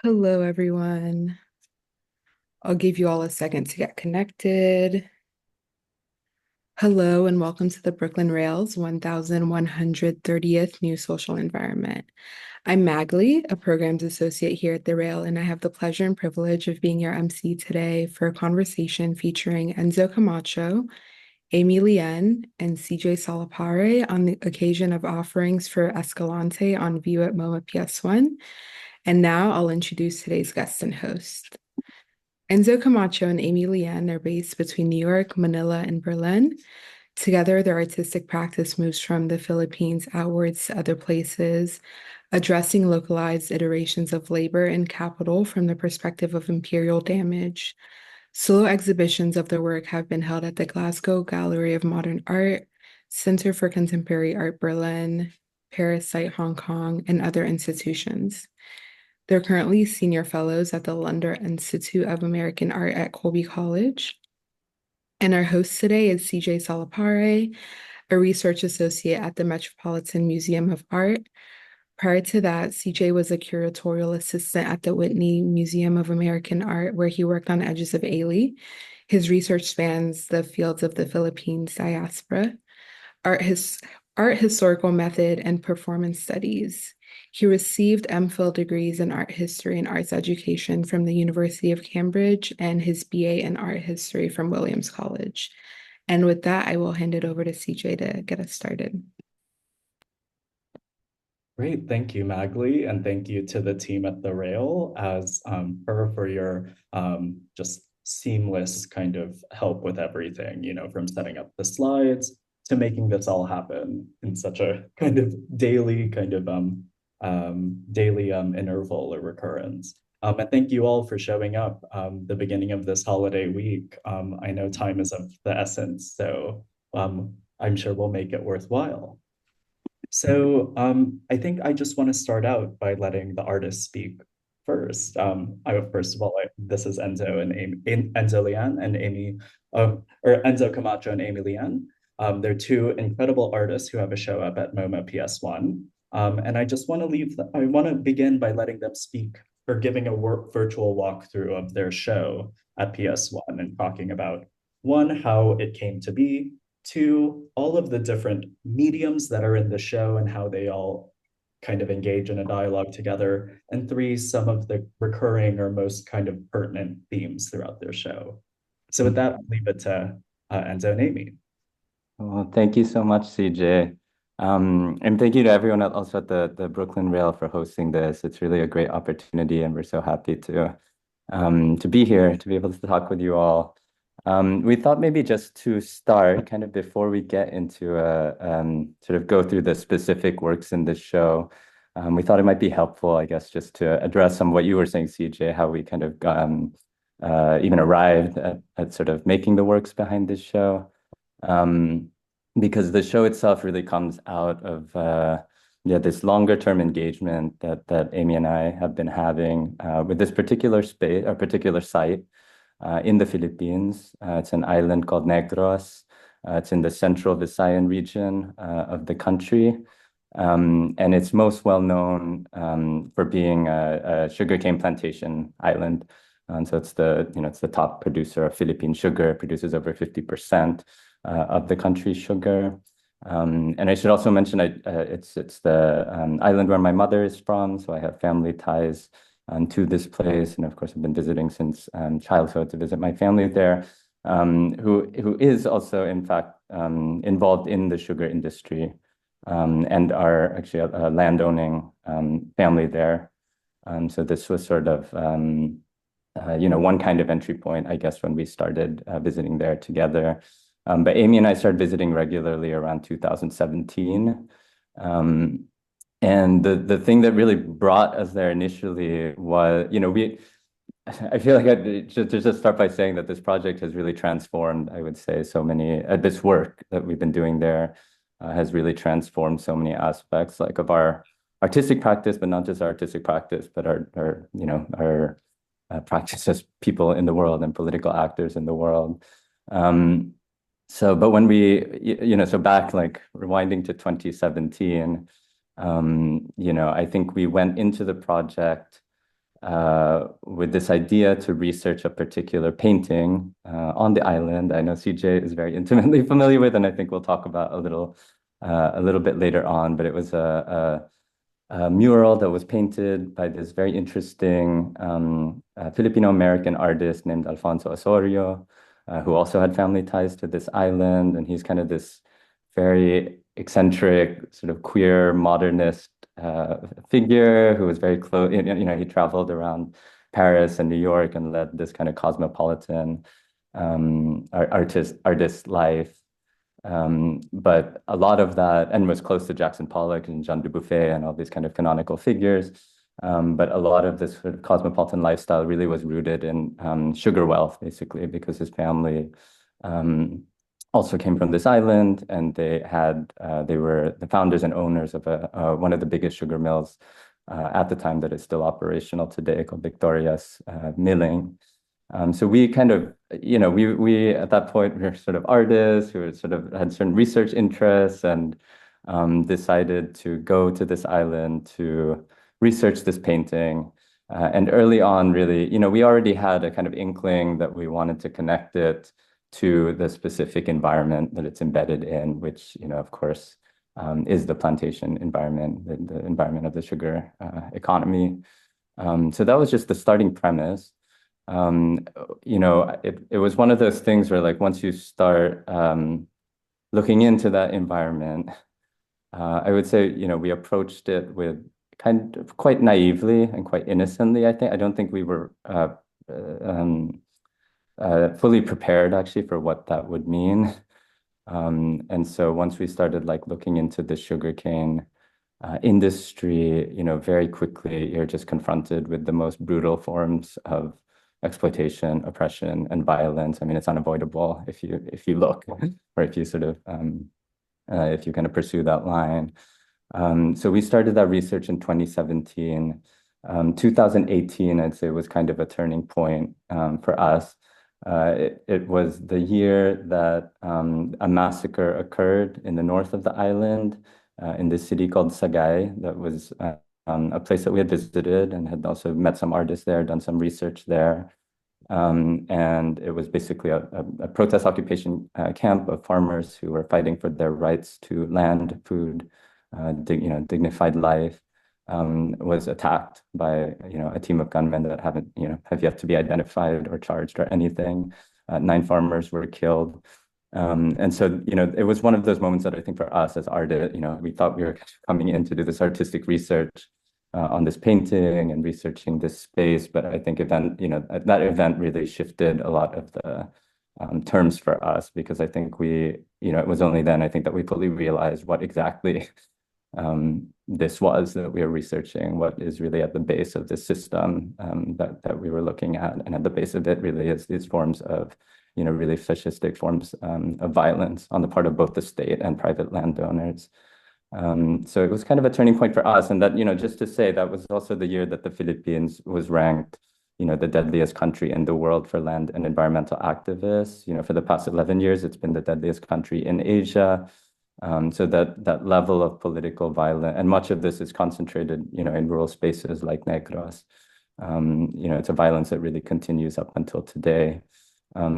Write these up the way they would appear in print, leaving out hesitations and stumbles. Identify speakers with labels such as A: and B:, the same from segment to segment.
A: Hello, everyone. I'll give you all a second to get connected. Hello, and welcome to the Brooklyn Rails 1130th New Social Environment. I'm Magley, a programs associate here at the Rail, and I have the pleasure and privilege of being your MC today for a conversation featuring Enzo Camacho, Amy Lien, and CJ Salapare on the occasion of offerings for Escalante on view at MoMA PS1. And now I'll introduce today's guest and host. Enzo Camacho and Amy Lien are based between New York, Manila, and Berlin. Together, their artistic practice moves from the Philippines outwards to other places, addressing localized iterations of labor and capital from the perspective of imperial damage. Solo exhibitions of their work have been held at the Glasgow Gallery of Modern Art, Center for Contemporary Art Berlin, Parasite Hong Kong, and other institutions. They're currently senior fellows at the Lunder Institute of American Art at Colby College. And our host today is CJ Salapare, a research associate at the Metropolitan Museum of Art. Prior to that, CJ was a curatorial assistant at the Whitney Museum of American Art, where he worked on Edges of Ailey. His research spans the fields of the Philippines diaspora, art, his, art historical method, and performance studies. He received MPhil degrees in art history and arts education from the University of Cambridge and his BA in art history from Williams College. And with that, I will hand it over to CJ to get us started.
B: Great, thank you, Magley, and thank you to the team at the Rail for your just seamless kind of help with everything, from setting up the slides to making this all happen in such a kind of daily interval or recurrence. And thank you all for showing up the beginning of this holiday week. I know time is of the essence, so I'm sure we'll make it worthwhile. So I think I just want to start out by letting the artists speak first. First of all, this is Enzo and Enzo Lian and Amy, or Enzo Camacho and Amy Lian. They're two incredible artists who have a show up at MoMA PS1. And I want to begin by letting them speak or giving a virtual walkthrough of their show at PS1 and talking about one, how it came to be, two, all of the different mediums that are in the show and how they all kind of engage in a dialogue together, and three, some of the recurring or most kind of pertinent themes throughout their show. So with that, I'll leave it to Enzo and Amy.
C: Well, thank you so much, CJ. And thank you to everyone also at the Brooklyn Rail for hosting this. It's really a great opportunity, and we're so happy to be here, to be able to talk with you all. We thought maybe just to start, kind of before we get into sort of go through the specific works in this show, we thought it might be helpful, I guess, just to address some of what you were saying, CJ, how we kind of even arrived at sort of making the works behind this show. Because the show itself really comes out of this longer term engagement that Amy and I have been having with this particular space or particular site in the Philippines. It's an island called Negros. It's in the central Visayan region of the country. And it's most well known for being a sugarcane plantation island. And so it's the top producer of Philippine sugar, produces over 50% of the country's sugar. And I should also mention it's the island where my mother is from, so I have family ties to this place. And of course, I've been visiting since childhood to visit my family there, who is also, in fact, involved in the sugar industry and are actually a landowning family there. So this was sort of, one kind of entry point, I guess, when we started visiting there together. But Amy and I started visiting regularly around 2017. And the thing that really brought us there initially was, I feel like I should just start by saying that this project has really transformed, I would say, so many, this work that we've been doing there has really transformed so many aspects like of our artistic practice, but not just our artistic practice, but our practice as people in the world and political actors in the world. But when so back, like rewinding to 2017, I think we went into the project with this idea to research a particular painting on the island. I know CJ is very intimately familiar with, and I think we'll talk about a little bit later on. But it was a mural that was painted by this very interesting Filipino-American artist named Alfonso Osorio, who also had family ties to this island, and he's kind of this very eccentric, sort of queer modernist figure who was very close. He traveled around Paris and New York and led this kind of cosmopolitan artist life. But a lot of that, and was close to Jackson Pollock and Jean Dubuffet and all these kind of canonical figures. But a lot of this sort of cosmopolitan lifestyle really was rooted in sugar wealth, basically, because his family also came from this island, and they were the founders and owners of one of the biggest sugar mills at the time that is still operational today, called Victoria's Milling. So we kind of, we at that point, we were sort of artists who sort of had certain research interests, and decided to go to this island to research this painting. And early on, really, we already had a kind of inkling that we wanted to connect it to the specific environment that it's embedded in, which, of course, is the plantation environment, the environment of the sugar economy. So that was just the starting premise. It was one of those things where, like, once you start looking into that environment, I would say, we approached it with kind of quite naively and quite innocently, I think. I don't think we were fully prepared, actually, for what that would mean. And so once we started, like, looking into the sugarcane industry, very quickly you're just confronted with the most brutal forms of exploitation, oppression, and violence. I mean, it's unavoidable if you look, or if you sort of if you kind of pursue that line. So we started that research in 2017. 2018, I'd say, was kind of a turning point for us. It was the year that a massacre occurred in the north of the island, in this city called Sagay. That was a place that we had visited and had also met some artists there, done some research there. And it was basically a protest occupation camp of farmers who were fighting for their rights to land, food, dignified life. Was attacked by a team of gunmen that have yet to be identified or charged or anything. 9 farmers were killed. And so, it was one of those moments that I think for us as artists, we thought we were coming in to do this artistic research on this painting and researching this space. But I think that event really shifted a lot of the terms for us, because I think it was only then, I think, that we fully realized what exactly this was that we were researching, what is really at the base of this system that we were looking at. And at the base of it really is these forms of, really fascistic forms of violence on the part of both the state and private landowners. So it was kind of a turning point for us. And that, just to say, that was also the year that the Philippines was ranked, the deadliest country in the world for land and environmental activists. For the past 11 years, it's been the deadliest country in Asia. So that level of political violence, and much of this is concentrated, in rural spaces like Negros. It's a violence that really continues up until today.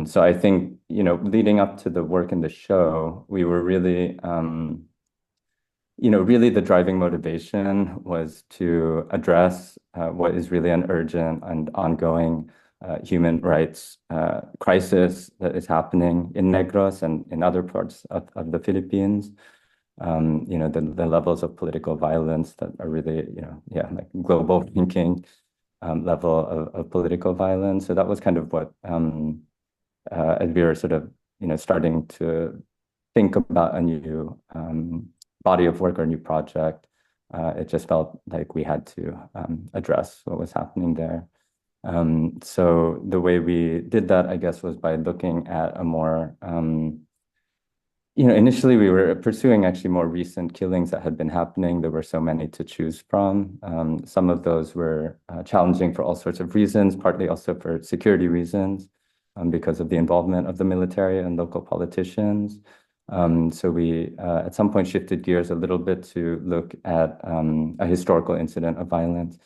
C: So I think, leading up to the work in the show, we were really, really the driving motivation was to address what is really an urgent and ongoing human rights crisis that is happening in Negros and in other parts of the Philippines. The levels of political violence that are really, like global thinking level of political violence. So that was kind of what, as we were sort of, starting to think about a new body of work or a new project, it just felt like we had to address what was happening there. So the way we did that, I guess, was by looking at a more, initially we were pursuing actually more recent killings that had been happening. There were so many to choose from. Some of those were challenging for all sorts of reasons, partly also for security reasons, because of the involvement of the military and local politicians. So we at some point shifted gears a little bit to look at a historical incident of violence.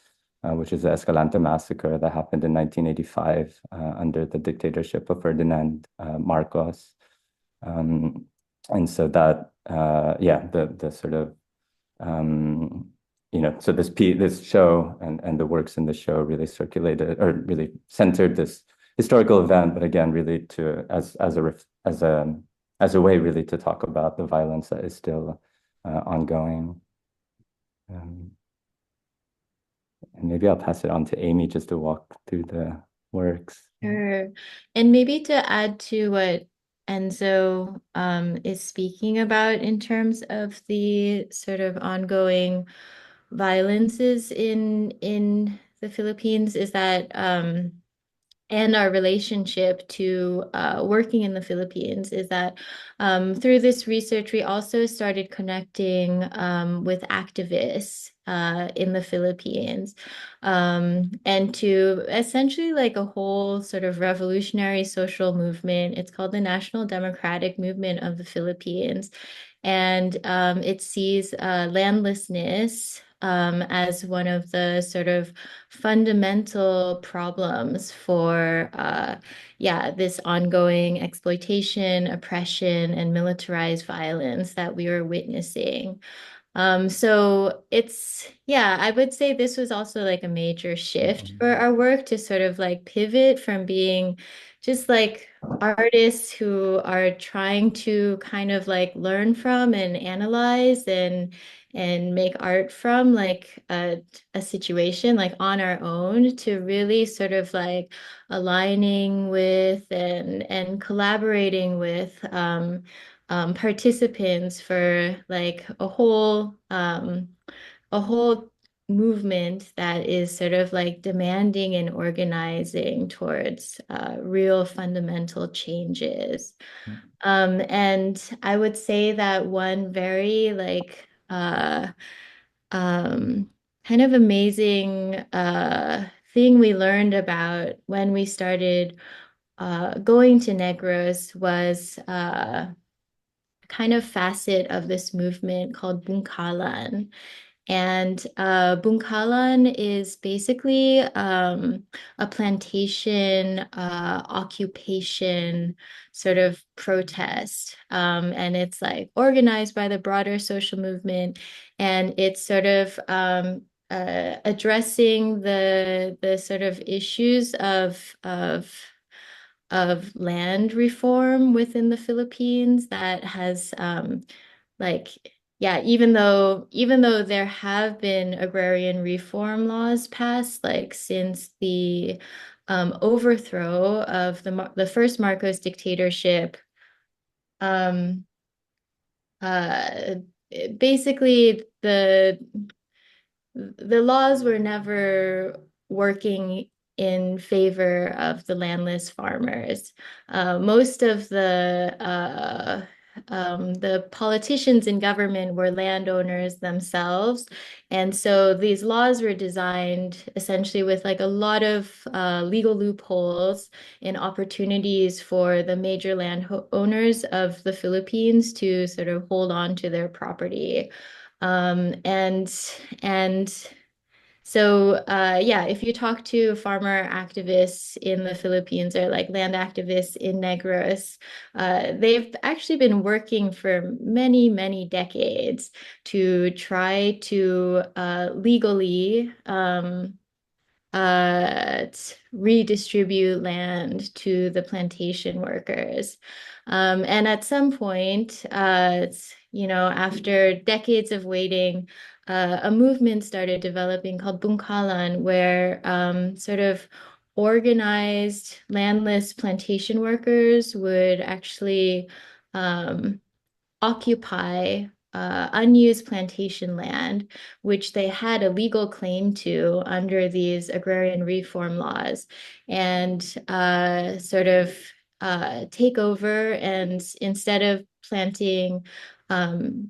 C: which is the Escalante massacre that happened in 1985 under the dictatorship of Ferdinand Marcos. And so that, the sort of, so this show and the works in the show really circulated or really centered this historical event, but again, really as a way really to talk about the violence that is still ongoing. And maybe I'll pass it on to Amy just to walk through the works.
D: Sure. And maybe to add to what Enzo is speaking about in terms of the sort of ongoing violences in the Philippines is that and our relationship to working in the Philippines is that through this research, we also started connecting with activists in the Philippines and to essentially like a whole sort of revolutionary social movement. It's called the National Democratic Movement of the Philippines. And it sees landlessness as one of the sort of fundamental problems for this ongoing exploitation, oppression, and militarized violence that we were witnessing. So I would say this was also like a major shift for our work to sort of like pivot from being just like artists who are trying to kind of like learn from and analyze and make art from like a situation like on our own to really sort of like aligning with and collaborating with participants for like a whole movement that is sort of like demanding and organizing towards real fundamental changes. And I would say that one very like kind of amazing thing we learned about when we started going to Negros was kind of facet of this movement called Bungkalan. And Bungkalan is basically a plantation occupation sort of protest. And it's like organized by the broader social movement. And it's sort of addressing the sort of issues of land reform within the Philippines that has even though there have been agrarian reform laws passed like since the overthrow of the first Marcos dictatorship, basically the laws were never working in favor of the landless farmers. Most of the politicians in government were landowners themselves. And so these laws were designed essentially with like a lot of legal loopholes and opportunities for the major landowners of the Philippines to sort of hold on to their property. If you talk to farmer activists in the Philippines or like land activists in Negros, they've actually been working for many, many decades to try to legally redistribute land to the plantation workers. And at some point, after decades of waiting, a movement started developing called Bungkalan, where sort of organized landless plantation workers would actually occupy unused plantation land, which they had a legal claim to under these agrarian reform laws, and take over. And instead of planting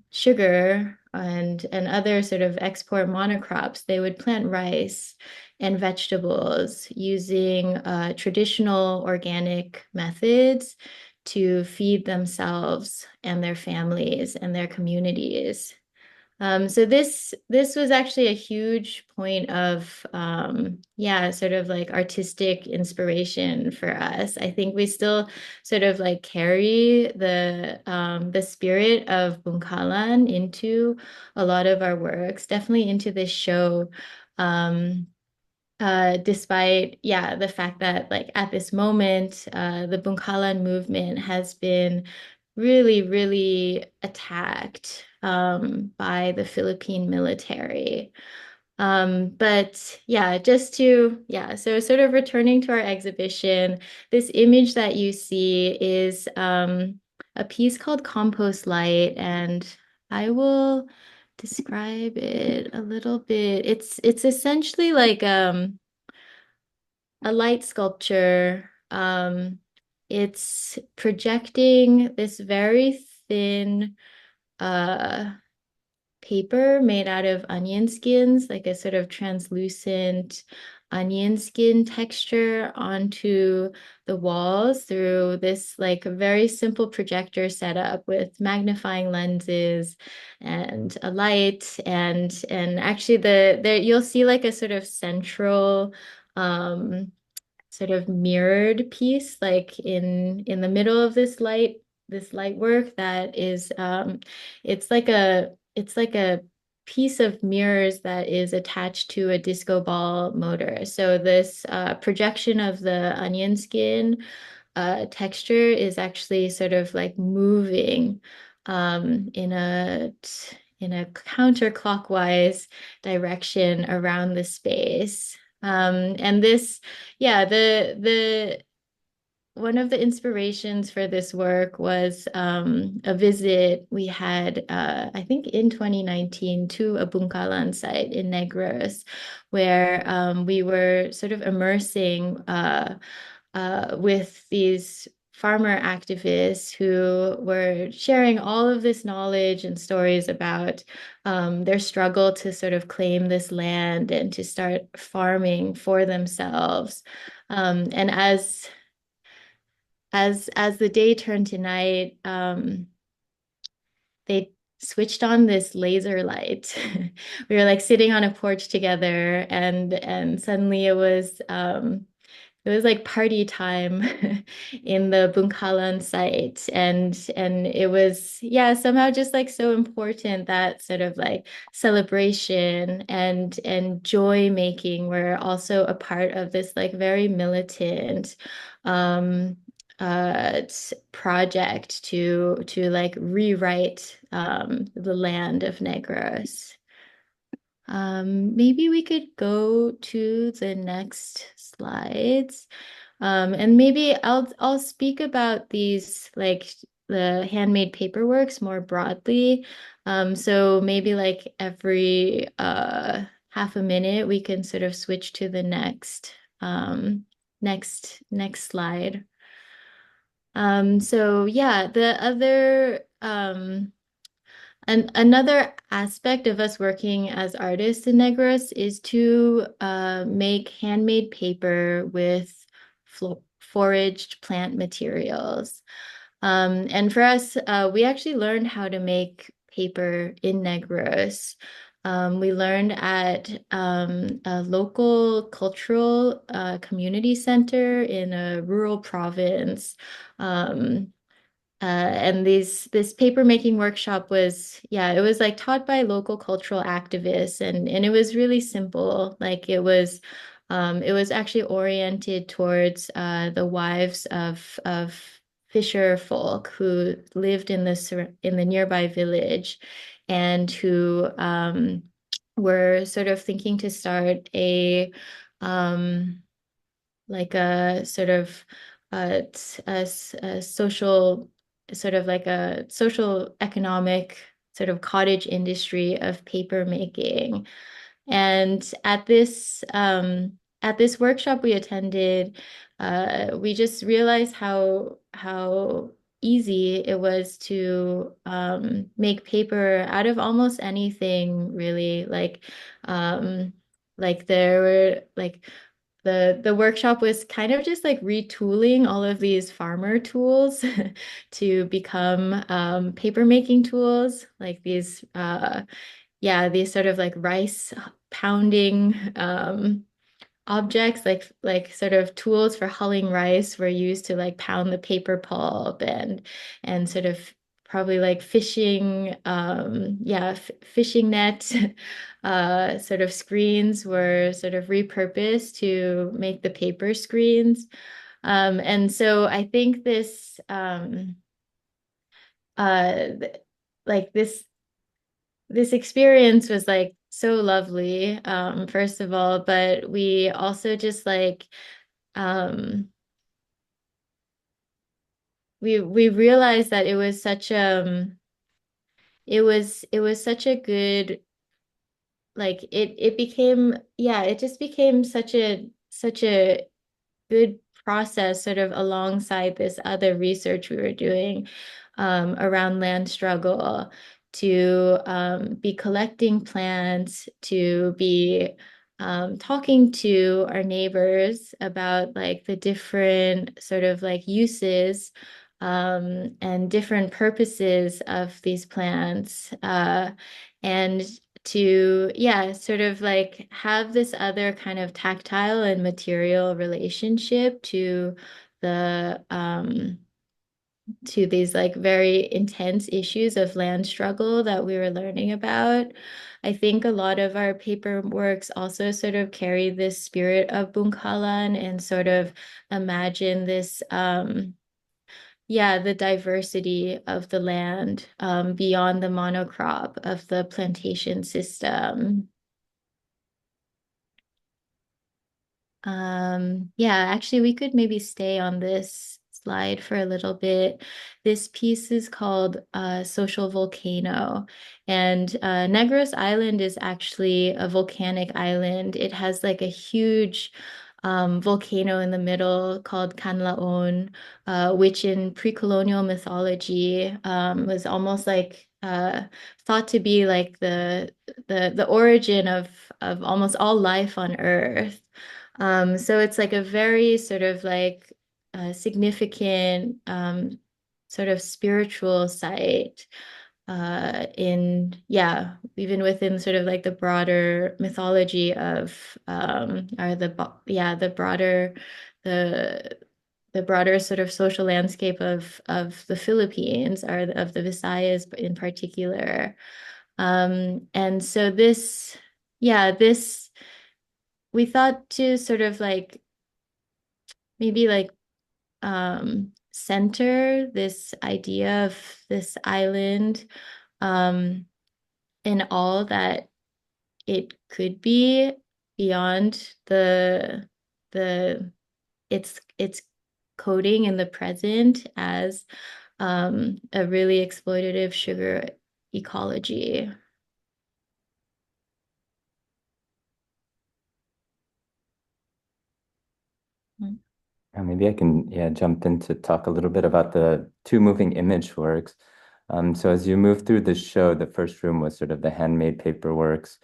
D: sugar and other sort of export monocrops, they would plant rice and vegetables using traditional organic methods to feed themselves and their families and their communities. So this was actually a huge point of sort of like artistic inspiration for us. I think we still sort of like carry the spirit of Bungkalan into a lot of our works, definitely into this show. Despite the fact that like at this moment, the Bungkalan movement has been really, really attacked by the Philippine military. But yeah, so sort of returning to our exhibition, this image that you see is a piece called Compost Light, and I will describe it a little bit. It's essentially like a light sculpture. It's projecting this very thin uh paper made out of onion skins, like a sort of translucent onion skin texture onto the walls through this like very simple projector setup with magnifying lenses and a light and actually there you'll see like a sort of central sort of mirrored piece like in the middle of this light work that is it's like a piece of mirrors that is attached to a disco ball motor. So this projection of the onion skin texture is actually sort of like moving in a counterclockwise direction around the space. And this, the one of the inspirations for this work was a visit we had, I think in 2019, to a Bungkalan site in Negros, where we were sort of immersing with these farmer activists who were sharing all of this knowledge and stories about their struggle to sort of claim this land and to start farming for themselves. And as the day turned to night, they switched on this laser light. We were like sitting on a porch together, and suddenly it was like party time in the Bungkalan site, and it was somehow just like so important that sort of like celebration and joy making were also a part of this like very militant um project to like rewrite the land of Negros. Maybe we could go to the next slides. And maybe I'll speak about these like the handmade paperworks more broadly. So maybe like every half a minute we can sort of switch to the next slide. So yeah, the other and another aspect of us working as artists in Negros is to make handmade paper with foraged plant materials. And for us, we actually learned how to make paper in Negros. We learned at a local cultural community center in a rural province. And this paper making workshop was, it was like taught by local cultural activists, and it was really simple. Like it was actually oriented towards the wives of fisher folk who lived in the nearby village, and who were sort of thinking to start like a sort of a social sort of like a social economic sort of cottage industry of paper making. And at this workshop we attended, we just realized how easy it was to make paper out of almost anything, really. Like there were like the workshop was kind of just like retooling all of these farmer tools to become paper making tools, like these yeah, these sort of like rice pounding objects, like sort of tools for hulling rice were used to like pound the paper pulp, and sort of probably like fishing, fishing net sort of screens were sort of repurposed to make the paper screens. And so I think this like this experience was like so lovely, first of all, but we also just like we realized that it was such it was such a good, like it became, yeah, it just became such a good process sort of alongside this other research we were doing around land struggle, to be collecting plants, to be talking to our neighbors about like the different sort of like uses and different purposes of these plants, and to, yeah, sort of like have this other kind of tactile and material relationship the to these like very intense issues of land struggle that we were learning about. I think a lot of our paper works also sort of carry this spirit of Bungkalan and sort of imagine this yeah, the diversity of the land beyond the monocrop of the plantation system. Yeah, actually, we could maybe stay on this slide for a little bit. This piece is called Social Volcano, and Negros Island is actually a volcanic island. It has like a huge volcano in the middle called Canlaon, which in pre-colonial mythology was almost like thought to be like the origin of almost all life on Earth. So it's like a very sort of like significant sort of spiritual site in, yeah, even within sort of like the broader mythology of or the broader sort of social landscape of the Philippines, or of the Visayas in particular. And so this, yeah, this we thought to sort of like maybe like center this idea of this island um in all that it could be, beyond the its coding in the present as a really exploitative sugar ecology.
C: Maybe I can, yeah, jump in to talk a little bit about the two moving image works. So as you move through the show, the first room was sort of the handmade paper works.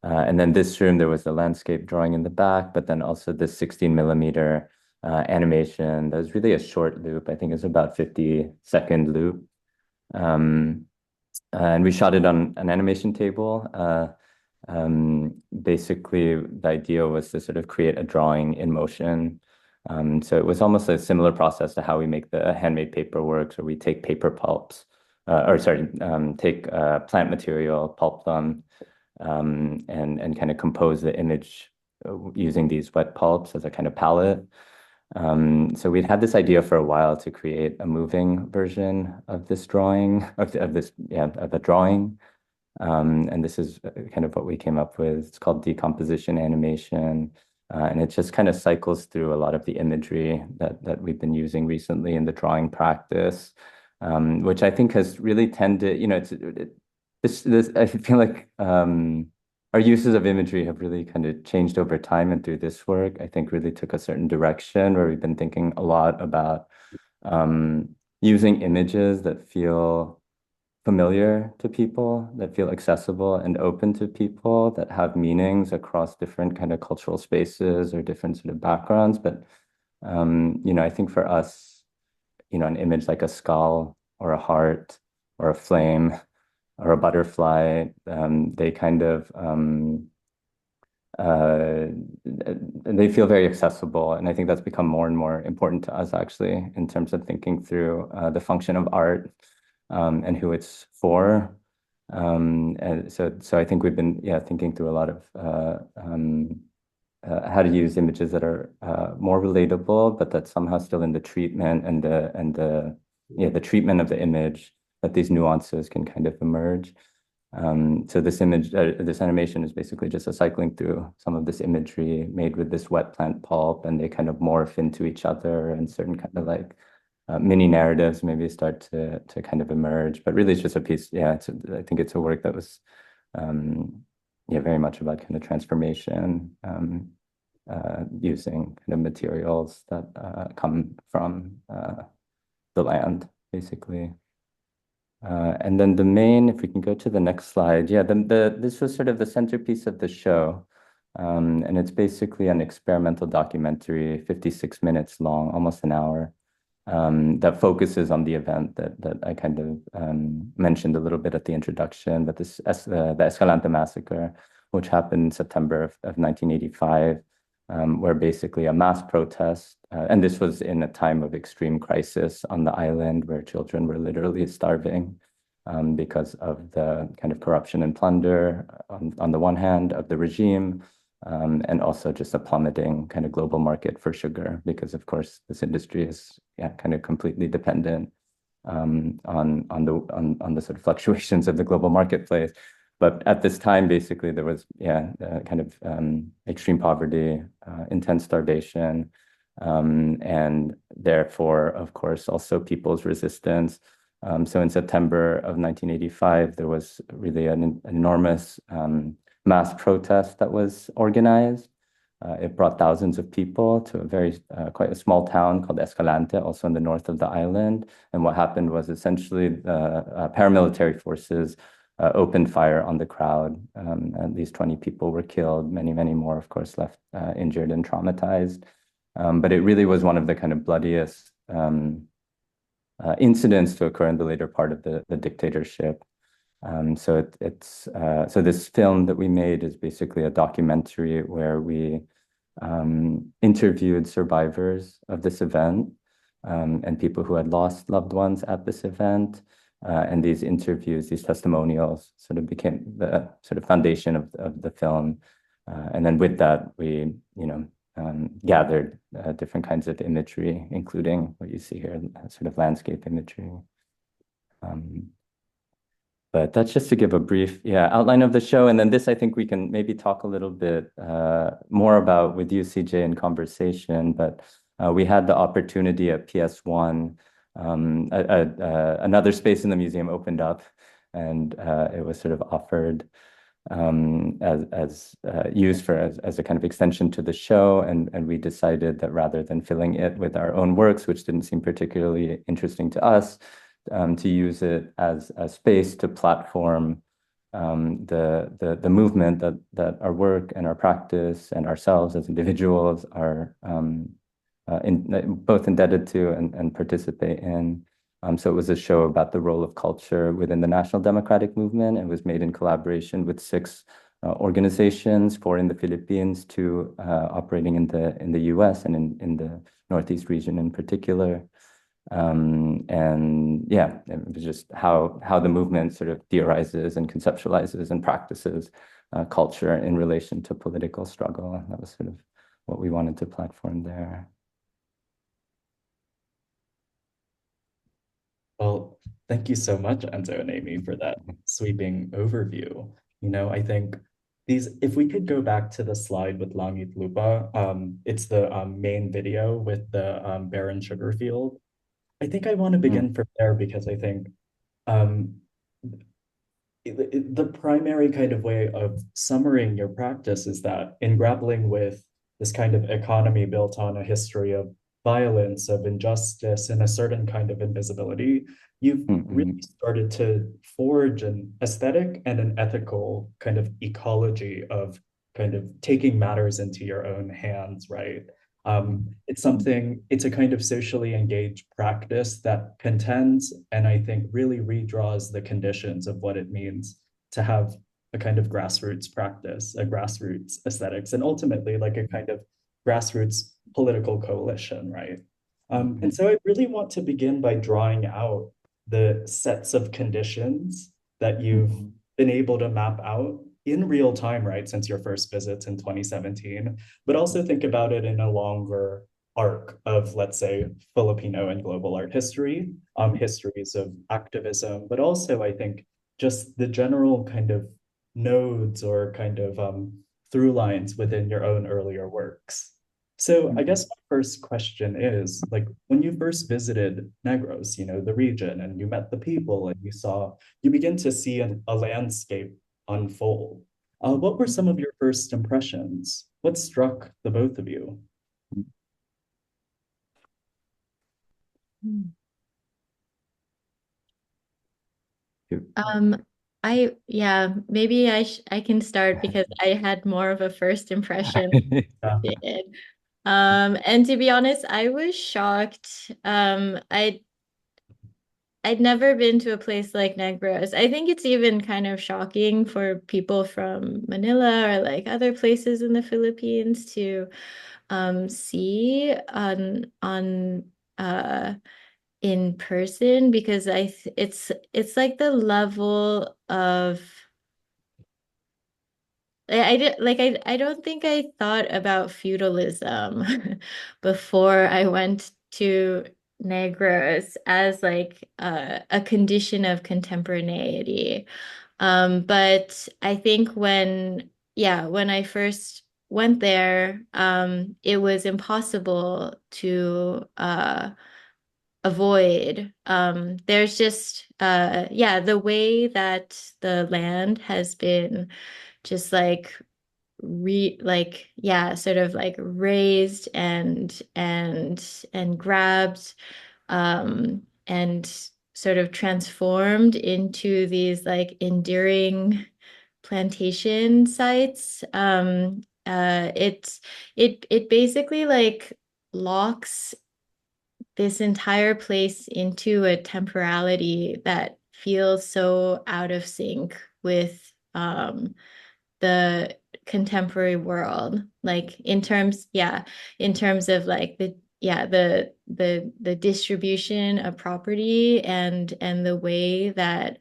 C: And then this room, there was the landscape drawing in the back, but then also this 16mm animation. That was really a short loop. I think it's about 50-second loop. And we shot it on an animation table. Basically, the idea was to sort of create a drawing in motion. So it was almost a similar process to how we make the handmade paper works, where we take paper pulps, take plant material, pulp them, and kind of compose the image using these wet pulps as a kind of palette. So we'd had this idea for a while to create a moving version of this drawing, of the drawing. And this is kind of what we came up with. It's called decomposition animation. And it just kind of cycles through a lot of the imagery that we've been using recently in the drawing practice, which I think has really tended, I feel like our uses of imagery have really kind of changed over time, and through this work, I think really took a certain direction where we've been thinking a lot about using images that feel familiar to people, that feel accessible and open to people, that have meanings across different kind of cultural spaces or different sort of backgrounds. But I think for us, an image like a skull or a heart or a flame or a butterfly, they kind of they feel very accessible. And I think that's become more and more important to us, actually, in terms of thinking through the function of art and who it's for. And so I think we've been, thinking through a lot of how to use images that are more relatable, but that somehow still in the treatment and the treatment of the image, that these nuances can kind of emerge. So this animation is basically just a cycling through some of this imagery made with this wet plant pulp, and they kind of morph into each other, and certain kind of like mini narratives maybe start to kind of emerge. But really, it's just a piece. I think it's a work that was very much about kind of transformation, using kind of materials that come from the land, basically. And then the main, if we can go to the next slide, this was sort of the centerpiece of the show. And it's basically an experimental documentary, 56 minutes long, almost an hour, that focuses on the event that I kind of mentioned a little bit at the introduction, but the Escalante massacre, which happened in September of 1985, where basically a mass protest, and this was in a time of extreme crisis on the island, where children were literally starving because of the kind of corruption and plunder on the one hand of the regime, and also just a plummeting kind of global market for sugar, because of course this industry is kind of completely dependent on the sort of fluctuations of the global marketplace. But at this time, basically, there was kind of extreme poverty, intense starvation, and therefore, of course, also people's resistance. So in September of 1985, there was really an enormous mass protest that was organized. It brought thousands of people to a very quite a small town called Escalante, also in the north of the island. And what happened was essentially paramilitary forces opened fire on the crowd. At least 20 people were killed, many more, of course, left injured and traumatized. But it really was one of the kind of bloodiest incidents to occur in the later part of the dictatorship. So this film that we made is basically a documentary where we interviewed survivors of this event, and people who had lost loved ones at this event. And these interviews, these testimonials, sort of became the sort of foundation of the film. And then with that, we gathered different kinds of imagery, including what you see here, sort of landscape imagery. But that's just to give a brief outline of the show. And then this, I think we can maybe talk a little bit more about with you, CJ, in conversation. But we had the opportunity at PS1, another space in the museum opened up, and it was sort of offered as used as a kind of extension to the show. And we decided that rather than filling it with our own works, which didn't seem particularly interesting to us, to use it as a space to platform the movement that our work and our practice and ourselves as individuals are both indebted to and participate in. So it was a show about the role of culture within the National Democratic Movement. It was made in collaboration with 6 organizations, 4 in the Philippines, 2 operating in the US and in the Northeast region in particular. It was just how the movement sort of theorizes and conceptualizes and practices culture in relation to political struggle. And that was sort of what we wanted to platform there.
B: Well, thank you so much, Enzo and Amy, for that sweeping overview. I think if we could go back to the slide with Langit Lupa, it's the main video with the barren sugar field. I think I want to begin from there, because I think the primary kind of way of summarizing your practice is that in grappling with this kind of economy built on a history of violence, of injustice, and a certain kind of invisibility, you've really started to forge an aesthetic and an ethical kind of ecology of kind of taking matters into your own hands, right? It's a kind of socially engaged practice that contends and I think really redraws the conditions of what it means to have a kind of grassroots practice, a grassroots aesthetics, and ultimately like a kind of grassroots political coalition, right? And so I really want to begin by drawing out the sets of conditions that you've been able to map out in real time, right, since your first visits in 2017, but also think about it in a longer arc of, let's say, Filipino and global art history, histories of activism, but also I think just the general kind of nodes or kind of through lines within your own earlier works. So I guess my first question is, like, when you first visited Negros, you know, the region, and you met the people and you begin to see a landscape unfold. What were some of your first impressions? What struck the both of you?
D: Maybe I can start because I had more of a first impression than you did. And to be honest, I was shocked. I'd never been to a place like Negros. I think it's even kind of shocking for people from Manila or like other places in the Philippines to see on in person because it's like the level of I don't think I thought about feudalism before I went to Negros as like a condition of contemporaneity. But I think when I first went there, it was impossible to avoid. There's just the way that the land has been just like sort of like raised and grabbed and sort of transformed into these like enduring plantation sites. It basically like locks this entire place into a temporality that feels so out of sync with the contemporary world, like in terms of like the distribution of property and the way that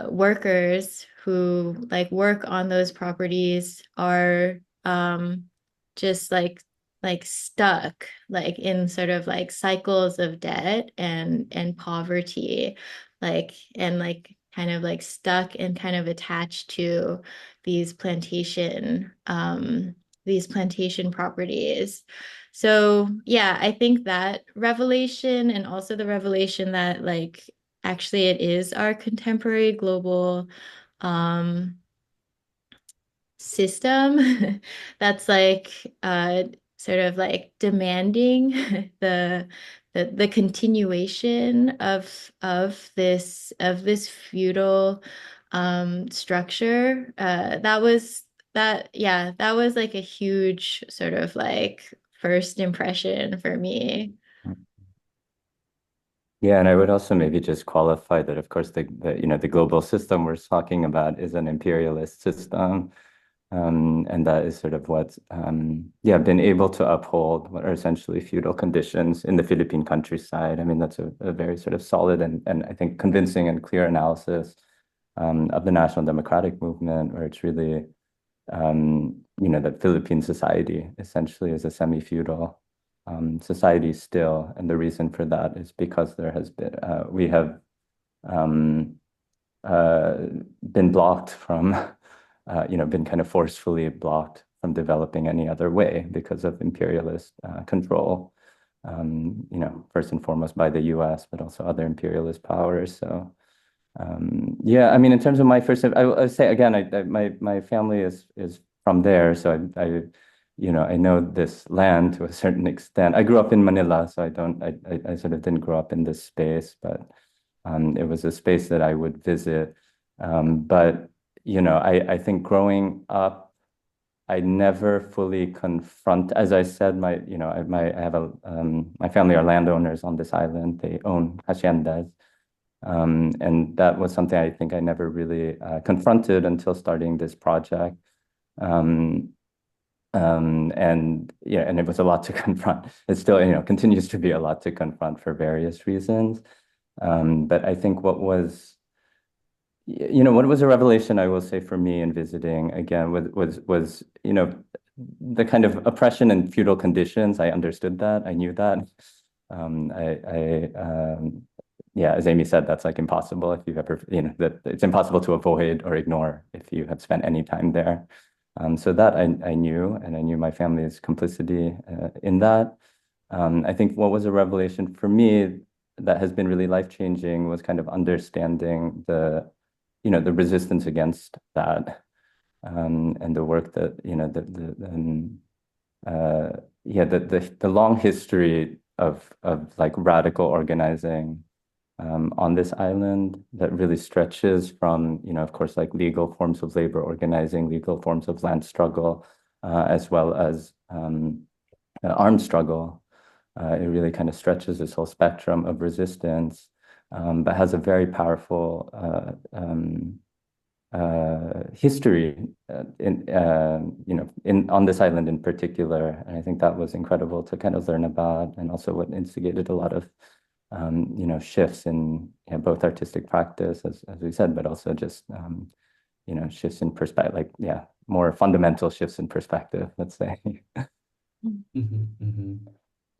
D: workers who like work on those properties are just like stuck like in sort of like cycles of debt and poverty, like and like kind of like stuck and kind of attached to these plantation properties. So yeah, I think that revelation and also the revelation that like actually it is our contemporary global system that's like sort of like demanding the continuation of this feudal structure. That was like a huge sort of like first impression for me.
C: Yeah, and I would also maybe just qualify that, of course, the global system we're talking about is an imperialist system, and that is sort of what's been able to uphold what are essentially feudal conditions in the Philippine countryside. I mean, that's a very sort of solid and I think convincing and clear analysis of the national democratic movement, where it's really that Philippine society essentially is a semi-feudal society still, and the reason for that is because we have been blocked from, been kind of forcefully blocked from developing any other way because of imperialist control, first and foremost by the U.S., but also other imperialist powers. So, I mean, in terms of my first, I would say again, my family is from there, so I know this land to a certain extent. I grew up in Manila, so I sort of didn't grow up in this space, but it was a space that I would visit. But I think growing up I never fully confront, as I said, my family are landowners on this island. They own haciendas. And that was something I think I never really confronted until starting this project. And it was a lot to confront. It still, continues to be a lot to confront for various reasons. But I think what was a revelation, I will say, for me in visiting again was the kind of oppression and feudal conditions. I understood that. I knew that. As Amy said, that's like impossible if you've ever, that it's impossible to avoid or ignore if you have spent any time there. So that I knew, and I knew my family's complicity in that. I think what was a revelation for me that has been really life-changing was kind of understanding the resistance against that, and the work that, the long history of like radical organizing on this island that really stretches from, of course, like legal forms of labor organizing, legal forms of land struggle, as well as armed struggle. It really kind of stretches this whole spectrum of resistance, but has a very powerful history on this island in particular. And I think that was incredible to kind of learn about, and also what instigated a lot of shifts in both artistic practice, as we said, but also just shifts in perspective, like more fundamental shifts in perspective, let's say.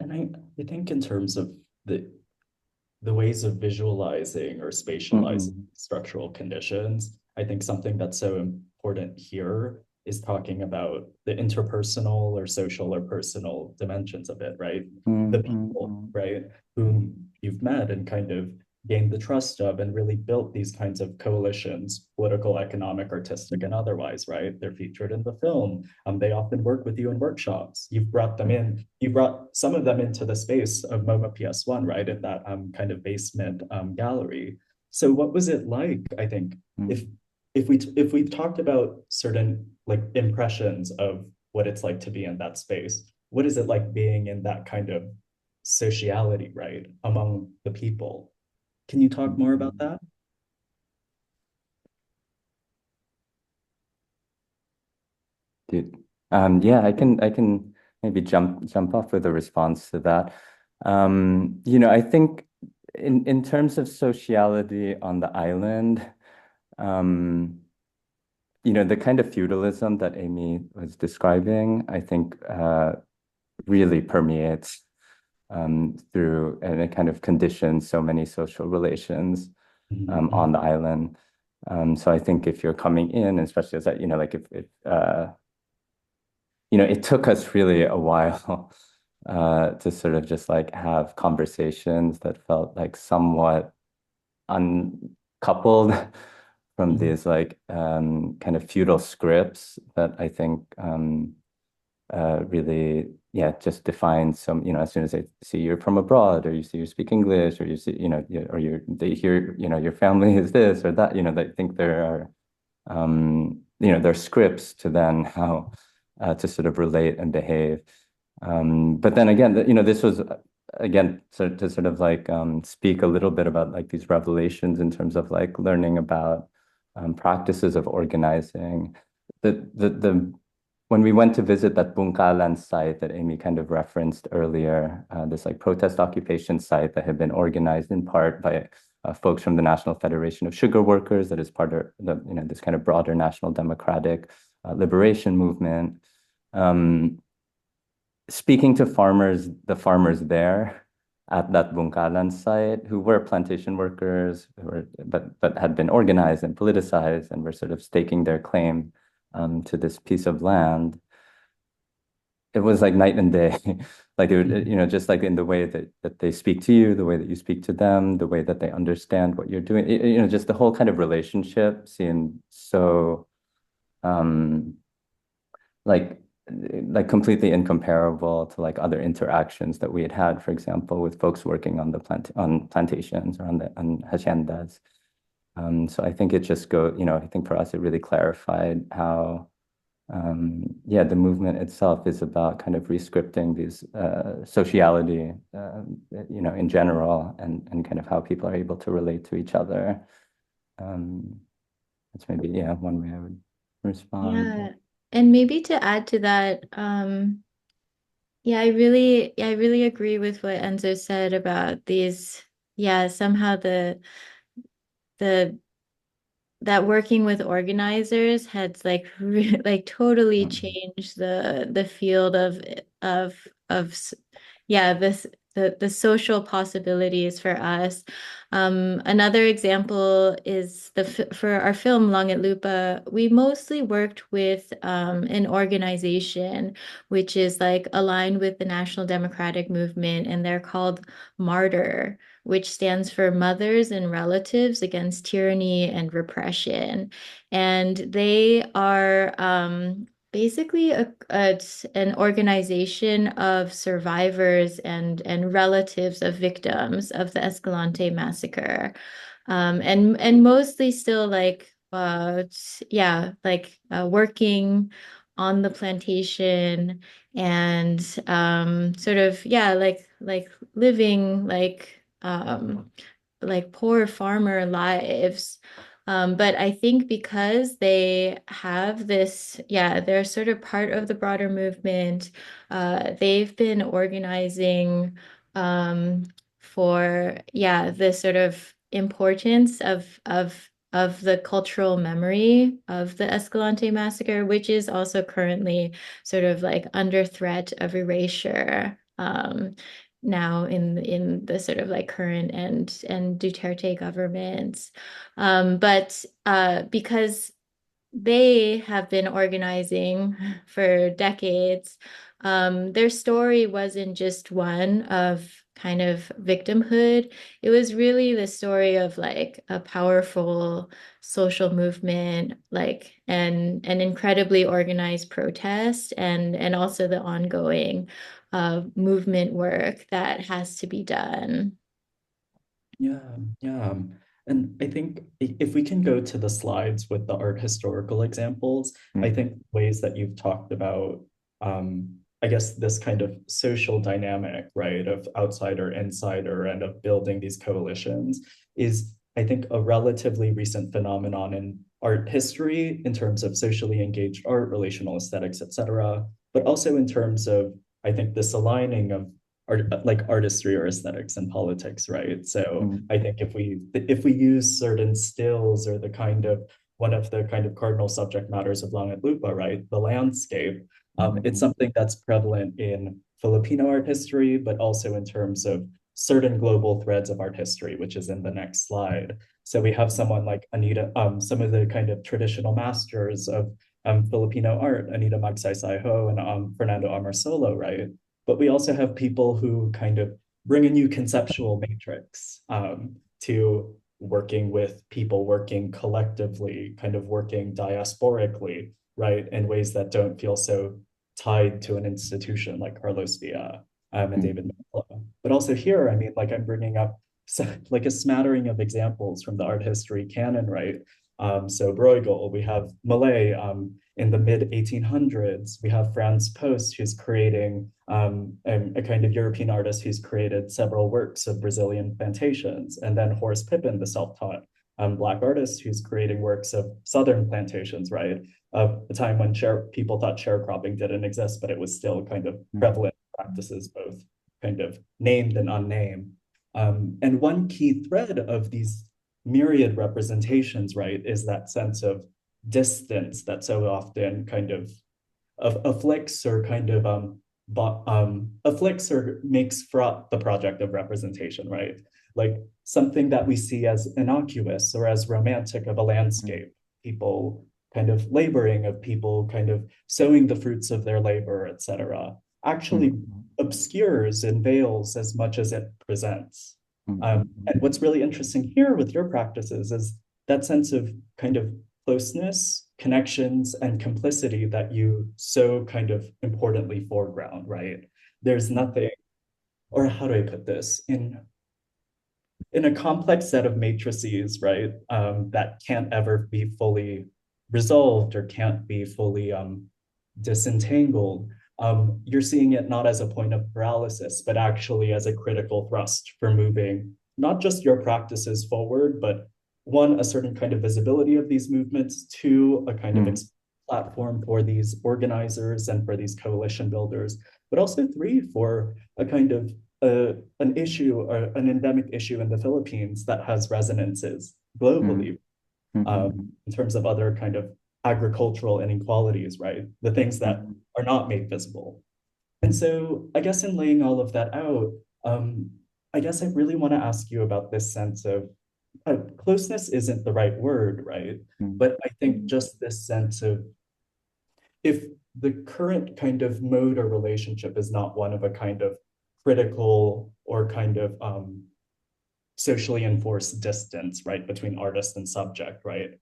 B: And I think in terms of the ways of visualizing or spatializing structural conditions, I think something that's so important here is talking about the interpersonal or social or personal dimensions of it, right? The people, right, whom you've met and kind of gained the trust of and really built these kinds of coalitions, political, economic, artistic, and otherwise, right? They're featured in the film. They often work with you in workshops. You've brought them in. You brought some of them into the space of MoMA PS1, right? In that kind of basement gallery. So what was it like, I think, if we've talked about certain like impressions of what it's like to be in that space, what is it like being in that kind of sociality, right, among the people? Can you talk more about that?
C: Dude, I can maybe jump off with a response to that. I think in terms of sociality on the island, the kind of feudalism that Amy was describing, I think really permeates through, and it kind of conditions so many social relations on the island. So I think if you're coming in, especially as that, like if it took us really a while to sort of just like have conversations that felt like somewhat uncoupled from these like kind of feudal scripts that I think really, just define some, as soon as they see you're from abroad, or you see you speak English, or you see, they hear, your family is this or that, they think there are, there are scripts to then how to sort of relate and behave. But then again, this was, again, to sort of like speak a little bit about like these revelations in terms of like learning about practices of organizing. When we went to visit that Bungkalan site that Amy kind of referenced earlier, this like protest occupation site that had been organized in part by folks from the National Federation of Sugar Workers, that is part of the, this kind of broader national democratic liberation movement. Speaking to the farmers there at that Bungkalan site, who were plantation workers, but had been organized and politicized and were sort of staking their claim to this piece of land. It was like night and day. Like it would, just like in the way that they speak to you, the way that you speak to them, the way that they understand what you're doing, just the whole kind of relationship seemed so like completely incomparable to like other interactions that we had had, for example, with folks working on on plantations or on haciendas. So I think it just I think for us, it really clarified how yeah, the movement itself is about kind of rescripting these sociality, in general, and kind of how people are able to relate to each other. That's maybe, yeah, one way I would respond.
D: Yeah. And maybe to add to that, yeah, I really agree with what Enzo said about these, yeah, somehow the that working with organizers had like like totally changed the field of yeah, this the social possibilities for us. Another example is for our film Long at Lupa, we mostly worked with an organization which is like aligned with the National Democratic Movement, and they're called Martyr, which stands for Mothers and Relatives Against Tyranny and Repression. And they are basically an organization of survivors and relatives of victims of the Escalante massacre. And mostly still like yeah, like working on the plantation and sort of yeah, like living like poor farmer lives. But I think because they have this, yeah, they're sort of part of the broader movement. They've been organizing for, yeah, the sort of importance of the cultural memory of the Escalante massacre, which is also currently sort of like under threat of erasure. Now in the sort of like current and Duterte governments. But because they have been organizing for decades, their story wasn't just one of kind of victimhood. It was really the story of like a powerful social movement, like an incredibly organized protest and also the ongoing movement work that has to be done.
B: Yeah, yeah. And I think if we can go to the slides with the art historical examples, I think ways that you've talked about, I guess, this kind of social dynamic, right, of outsider, insider, and of building these coalitions is, I think, a relatively recent phenomenon in art history in terms of socially engaged art, relational aesthetics, etc., but also in terms of, I think, this aligning of like artistry or aesthetics and politics, right? So I think if we use certain stills or the kind of one of the kind of cardinal subject matters of Lang at Lupa, right, the landscape, it's something that's prevalent in Filipino art history, but also in terms of certain global threads of art history, which is in the next slide. So we have someone like Anita, some of the kind of traditional masters of Filipino art, Anita Magsaysay-Ho and Fernando Amorsolo, right? But we also have people who kind of bring a new conceptual matrix to working with people working collectively, kind of working diasporically, right, in ways that don't feel so tied to an institution like Carlos Villa and David Manila. But also here, I mean, like I'm bringing up like a smattering of examples from the art history canon, right? So Bruegel, we have Malay in the mid 1800s. We have Franz Post, who's creating a kind of European artist who's created several works of Brazilian plantations. And then Horace Pippin, the self-taught Black artist who's creating works of Southern plantations, right? Of a time when people thought sharecropping didn't exist, but it was still kind of prevalent practices, both kind of named and unnamed. And one key thread of these myriad representations, right, is that sense of distance that so often kind of afflicts or kind of afflicts or makes fraught the project of representation, right? Like something that we see as innocuous or as romantic of a landscape, people kind of laboring, of people kind of sowing the fruits of their labor, etc., actually obscures and veils as much as it presents. And what's really interesting here with your practices is that sense of kind of closeness, connections, and complicity that you so kind of importantly foreground, right? There's nothing, or how do I put this, in a complex set of matrices, right, that can't ever be fully resolved or can't be fully disentangled, you're seeing it not as a point of paralysis, but actually as a critical thrust for moving not just your practices forward, but one, a certain kind of visibility of these movements, two, a kind of platform for these organizers and for these coalition builders, but also three, for a kind of an issue or an endemic issue in the Philippines that has resonances globally, in terms of other kind of agricultural inequalities, right? The things that are not made visible. And so I guess in laying all of that out, I guess I really want to ask you about this sense of closeness isn't the right word, right? But I think just this sense of, if the current kind of mode or relationship is not one of a kind of critical or kind of socially enforced distance, right, between artist and subject, right?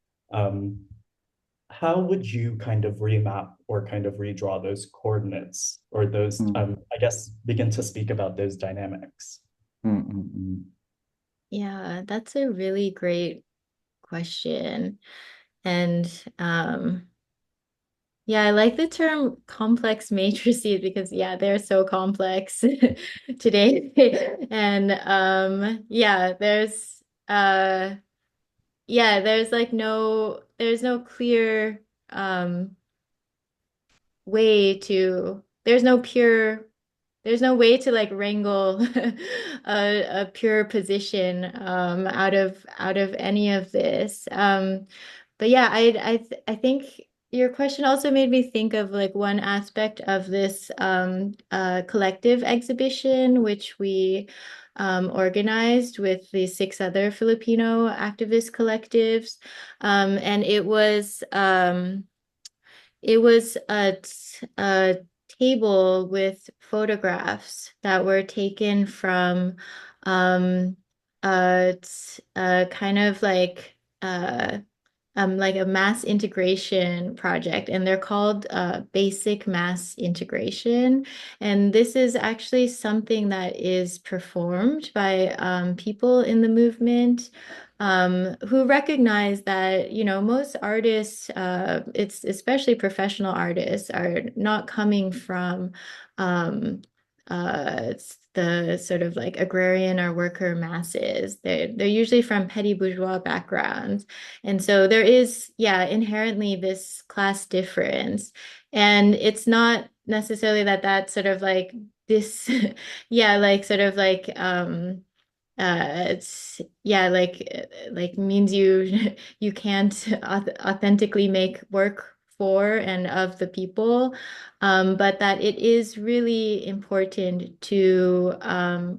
B: How would you kind of remap or kind of redraw those coordinates, or those, I guess, begin to speak about those dynamics?
D: Yeah, that's a really great question. And yeah, I like the term complex matrices because they're so complex today. And there's like there's no clear way to there's no way to like wrangle a pure position out of any of this. But yeah, I think your question also made me think of like one aspect of this collective exhibition, which we organized with the 6 other Filipino activist collectives. And it was a table with photographs that were taken from kind of like a mass integration project, and they're called basic mass integration. And this is actually something that is performed by people in the movement who recognize that, most artists, it's especially professional artists, are not coming from the sort of like agrarian or worker masses. They're usually from petty bourgeois backgrounds. And so there is, inherently this class difference. And it's not necessarily that sort of like this, like sort of like, it's like means you can't authentically make work for and of the people, but that it is really important to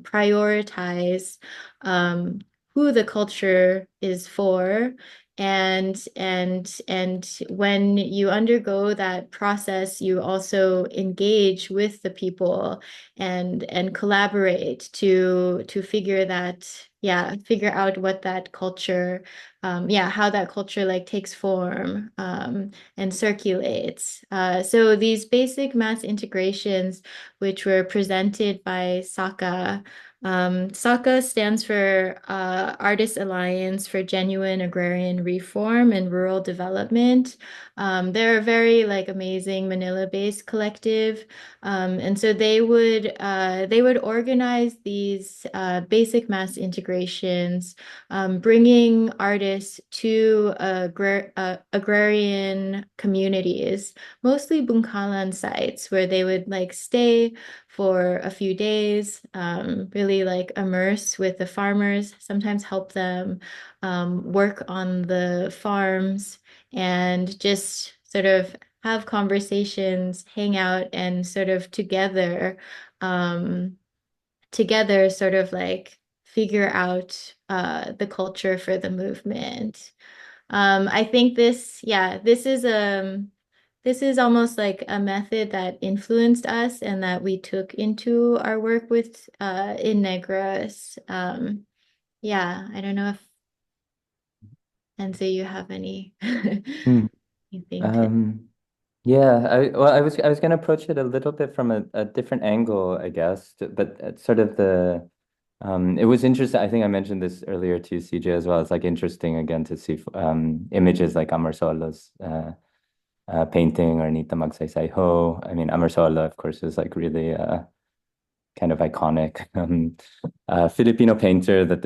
D: prioritize who the culture is for. And when you undergo that process, you also engage with the people and collaborate to figure out what that culture, how that culture like takes form and circulates. So these basic mass integrations, which were presented by SACA. SACA stands for Artist Alliance for Genuine Agrarian Reform and Rural Development. They're a very like amazing Manila-based collective, and so they would organize these basic mass integrations, bringing artists to agrarian communities, mostly Bungkalan sites, where they would like stay for a few days, really like immerse with the farmers, sometimes help them work on the farms, and just sort of have conversations, hang out, and sort of together sort of like figure out the culture for the movement. I think this is almost like a method that influenced us and that we took into our work with in Negros. I don't know if Enzo, you have any anything to.
C: Yeah, I was going to approach it a little bit from a different angle, I guess, but sort of it was interesting. I think I mentioned this earlier to CJ as well. It's like interesting again to see images like Amarsolos painting, or Nita Magsaysay Ho. I mean, Amarsola, of course, is like really kind of iconic Filipino painter that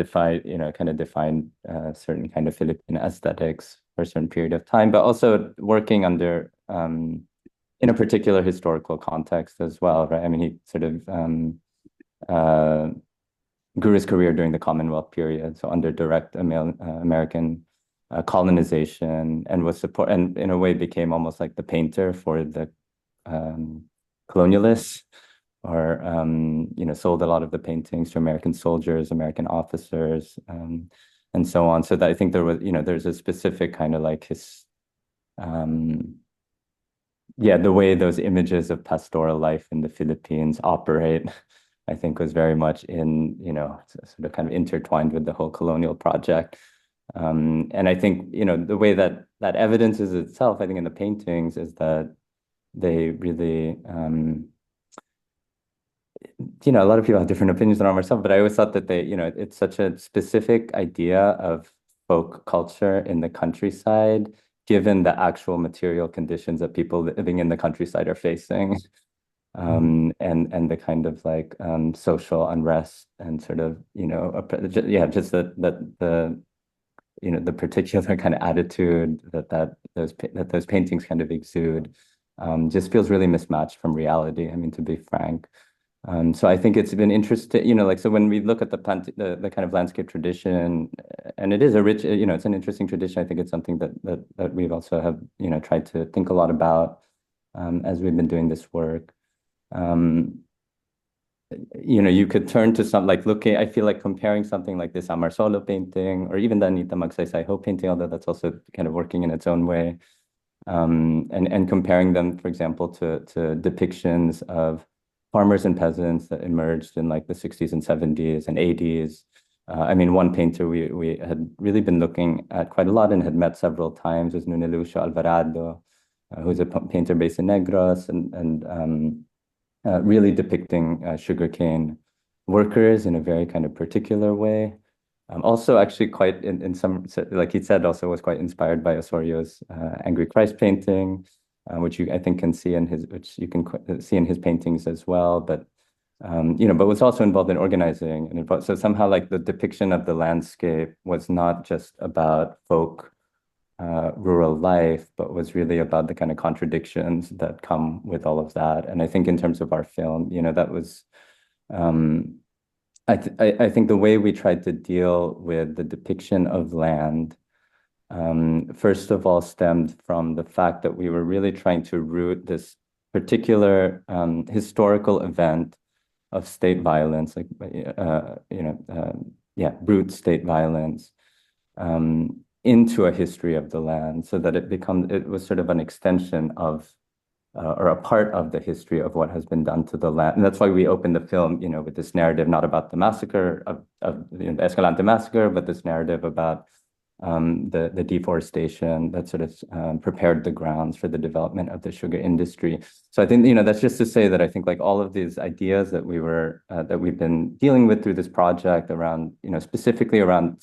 C: kind of defined certain kind of Filipino aesthetics for a certain period of time, but also working under in a particular historical context as well, right? I mean, he sort of grew his career during the Commonwealth period, so under direct American colonization, and and in a way became almost like the painter for the colonialists, or sold a lot of the paintings to American soldiers, American officers, and so on. So that I think there's a specific kind of like the way those images of pastoral life in the Philippines operate, I think was very much sort of kind of intertwined with the whole colonial project. And I think, the way that evidences itself, I think, in the paintings is that they really, a lot of people have different opinions on myself, but I always thought that it's such a specific idea of folk culture in the countryside, given the actual material conditions that people living in the countryside are facing. And the kind of like social unrest and sort of, just the particular kind of attitude that those paintings kind of exude, just feels really mismatched from reality, I mean, to be frank. So I think it's been interesting, so when we look at the kind of landscape tradition, and it is a rich, it's an interesting tradition. I think it's something that we've also have, tried to think a lot about as we've been doing this work. You could turn to I feel like comparing something like this Amar Solo painting, or even the Anita Magsaysay Ho painting, although that's also kind of working in its own way, and comparing them, for example, to depictions of farmers and peasants that emerged in like the 60s and 70s and 80s. I mean, one painter we had really been looking at quite a lot and had met several times was Nuno Lucio Alvarado, who's a painter based in Negros, and really depicting sugarcane workers in a very kind of particular way. Also, actually, quite in some, like he said, also was quite inspired by Osorio's Angry Christ painting, which you, I think, can see which you can see in his paintings as well. But but was also involved in organizing, so somehow like the depiction of the landscape was not just about folk rural life, but was really about the kind of contradictions that come with all of that. And I think in terms of our film, that was, I think the way we tried to deal with the depiction of land, first of all, stemmed from the fact that we were really trying to root this particular historical event of state violence, like brute state violence, into a history of the land, so that it was sort of an extension of or a part of the history of what has been done to the land. And that's why we opened the film, with this narrative, not about the massacre of the Escalante massacre, but this narrative about the deforestation that sort of prepared the grounds for the development of the sugar industry. So I think, that's just to say that I think like all of these ideas that we've been dealing with through this project around, specifically around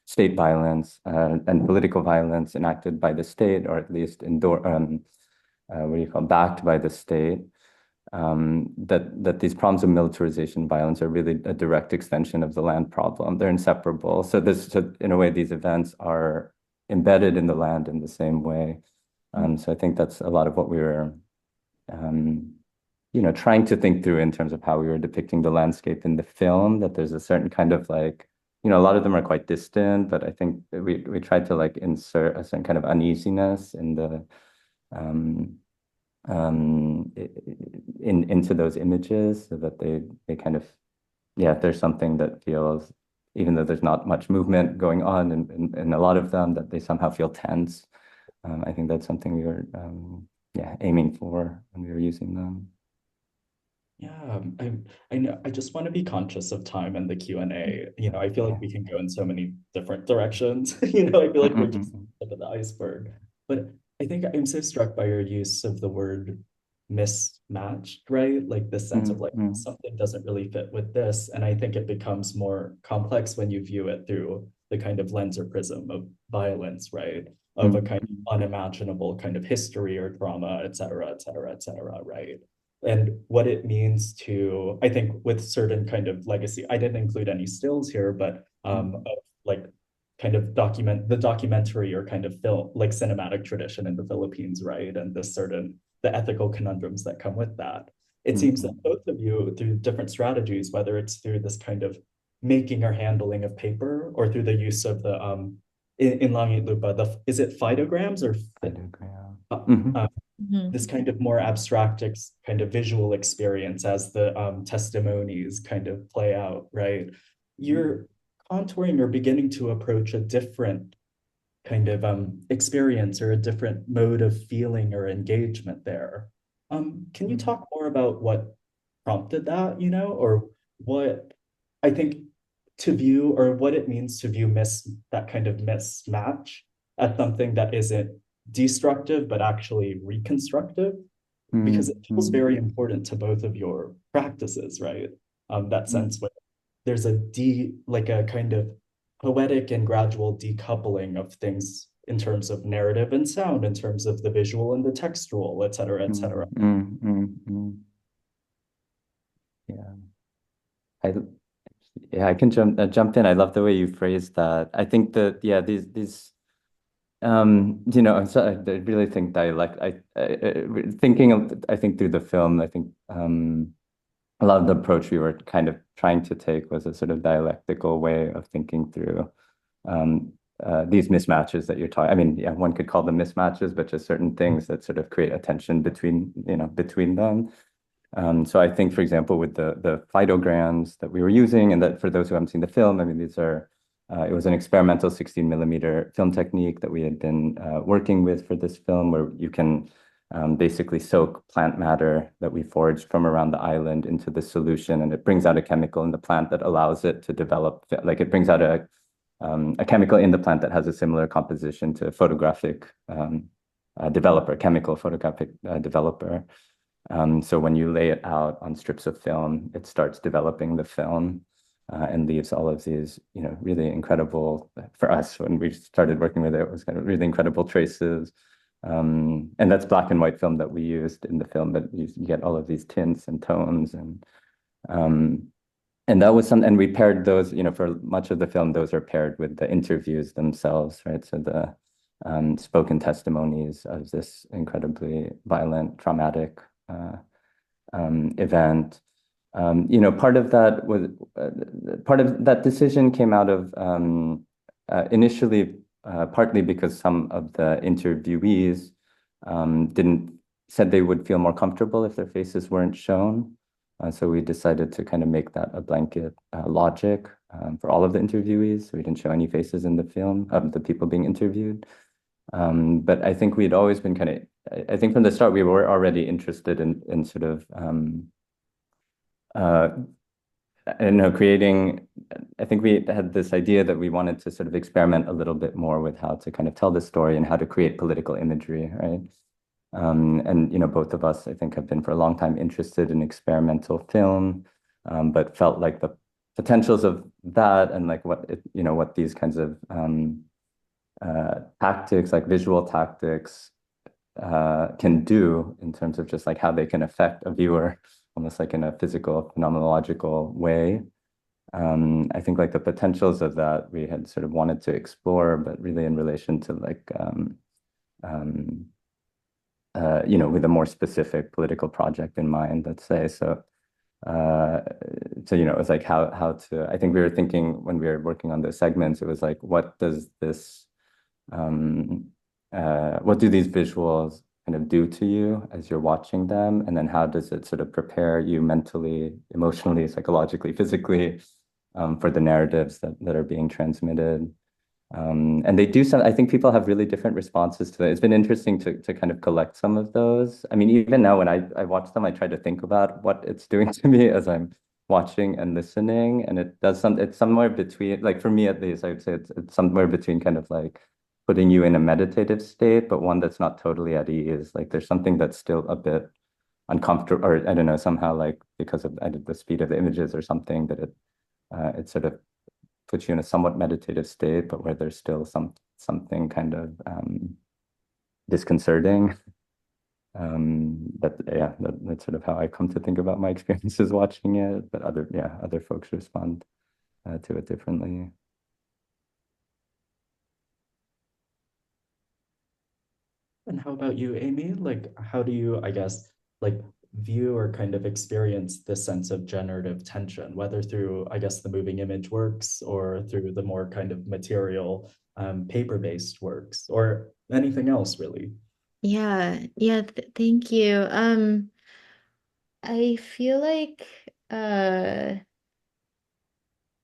C: state violence and political violence enacted by the state, or at least backed by the state, that these problems of militarization violence are really a direct extension of the land problem. They're inseparable. So in a way, these events are embedded in the land in the same way. So I think that's a lot of what we were, trying to think through in terms of how we were depicting the landscape in the film, that there's a certain kind of like, a lot of them are quite distant, but I think we tried to like insert a certain kind of uneasiness in the, into those images, so that they kind of, there's something that feels, even though there's not much movement going on in a lot of them, that they somehow feel tense. I think that's something we were aiming for when we were using them.
B: Yeah, I know. I just want to be conscious of time and the Q&A. I feel like we can go in so many different directions. I feel like we're just at the tip of the iceberg. But I think I'm so struck by your use of the word mismatched, right? Like this sense of like something doesn't really fit with this. And I think it becomes more complex when you view it through the kind of lens or prism of violence, right? of a kind of unimaginable kind of history or trauma, et cetera, et cetera, et cetera, right? And what it means to, I think with certain kind of legacy, I didn't include any stills here, but of like kind of the documentary or kind of film, like cinematic tradition in the Philippines, right? And the ethical conundrums that come with that. It seems that both of you, through different strategies, whether it's through this kind of making or handling of paper or through the use of the in Langit Lupa, is it phytograms or this kind of more abstract kind of visual experience as the testimonies kind of play out, right? You're contouring or beginning to approach a different kind of experience or a different mode of feeling or engagement there. Can you talk more about what prompted that, or what I think to view or what it means to view that kind of mismatch as something that isn't destructive, but actually reconstructive? Because it feels very important to both of your practices, right? That sense where there's like a kind of poetic and gradual decoupling of things in terms of narrative and sound, in terms of the visual and the textual, et cetera, et cetera.
C: Yeah, I can jump in. I love the way you phrased that. I think that these so I really think dialect. I think through the film, I think a lot of the approach we were kind of trying to take was a sort of dialectical way of thinking through these mismatches that you're talking. I mean, yeah, one could call them mismatches, but just certain things that sort of create a tension between them. So I think, for example, with the phytograms that we were using, and that for those who haven't seen the film, I mean, these are it was an experimental 16mm film technique that we had been working with for this film, where you can basically soak plant matter that we foraged from around the island into the solution, and it brings out a chemical in the plant that allows it to develop. Like it brings out a chemical in the plant that has a similar composition to photographic chemical photographic developer. So when you lay it out on strips of film, it starts developing the film and leaves all of these, really incredible, for us, when we started working with it, it was kind of really incredible traces. And that's black and white film that we used in the film, but you get all of these tints and tones. And that was and we paired those, for much of the film, those are paired with the interviews themselves, right? So the spoken testimonies of this incredibly violent, traumatic event. Part of that decision came out of initially partly because some of the interviewees said they would feel more comfortable if their faces weren't shown. So we decided to kind of make that a blanket logic for all of the interviewees. So we didn't show any faces in the film of the people being interviewed. But I think we'd always been I think from the start, we were already interested in sort of creating. I think we had this idea that we wanted to sort of experiment a little bit more with how to kind of tell the story and how to create political imagery, right? And both of us, I think, have been for a long time interested in experimental film, but felt like the potentials of that and like what these kinds of tactics, like visual tactics, can do in terms of just like how they can affect a viewer, almost like in a physical, phenomenological way. I think like the potentials of that we had sort of wanted to explore, but really in relation to like, with a more specific political project in mind, let's say. So it was like how to, I think we were thinking when we were working on the segments, it was like, what does this, what do these visuals kind of do to you as you're watching them? And then how does it sort of prepare you mentally, emotionally, psychologically, physically for the narratives that are being transmitted? And they do some, I think people have really different responses to it. It's been interesting to kind of collect some of those. I mean, even now when I watch them, I try to think about what it's doing to me as I'm watching and listening. And it's somewhere between, like for me at least, I would say it's somewhere between kind of like putting you in a meditative state, but one that's not totally at ease. Like there's something that's still a bit uncomfortable, or I don't know, somehow like because of the speed of the images or something, that it sort of puts you in a somewhat meditative state, but where there's still something kind of disconcerting. That's sort of how I come to think about my experiences watching it, but other folks respond to it differently.
B: And how about you, Amy? Like, how do you, I guess, like view or kind of experience this sense of generative tension, whether through, I guess, the moving image works or through the more kind of material, paper-based works or anything else, really?
D: Yeah, yeah, thank you. I feel like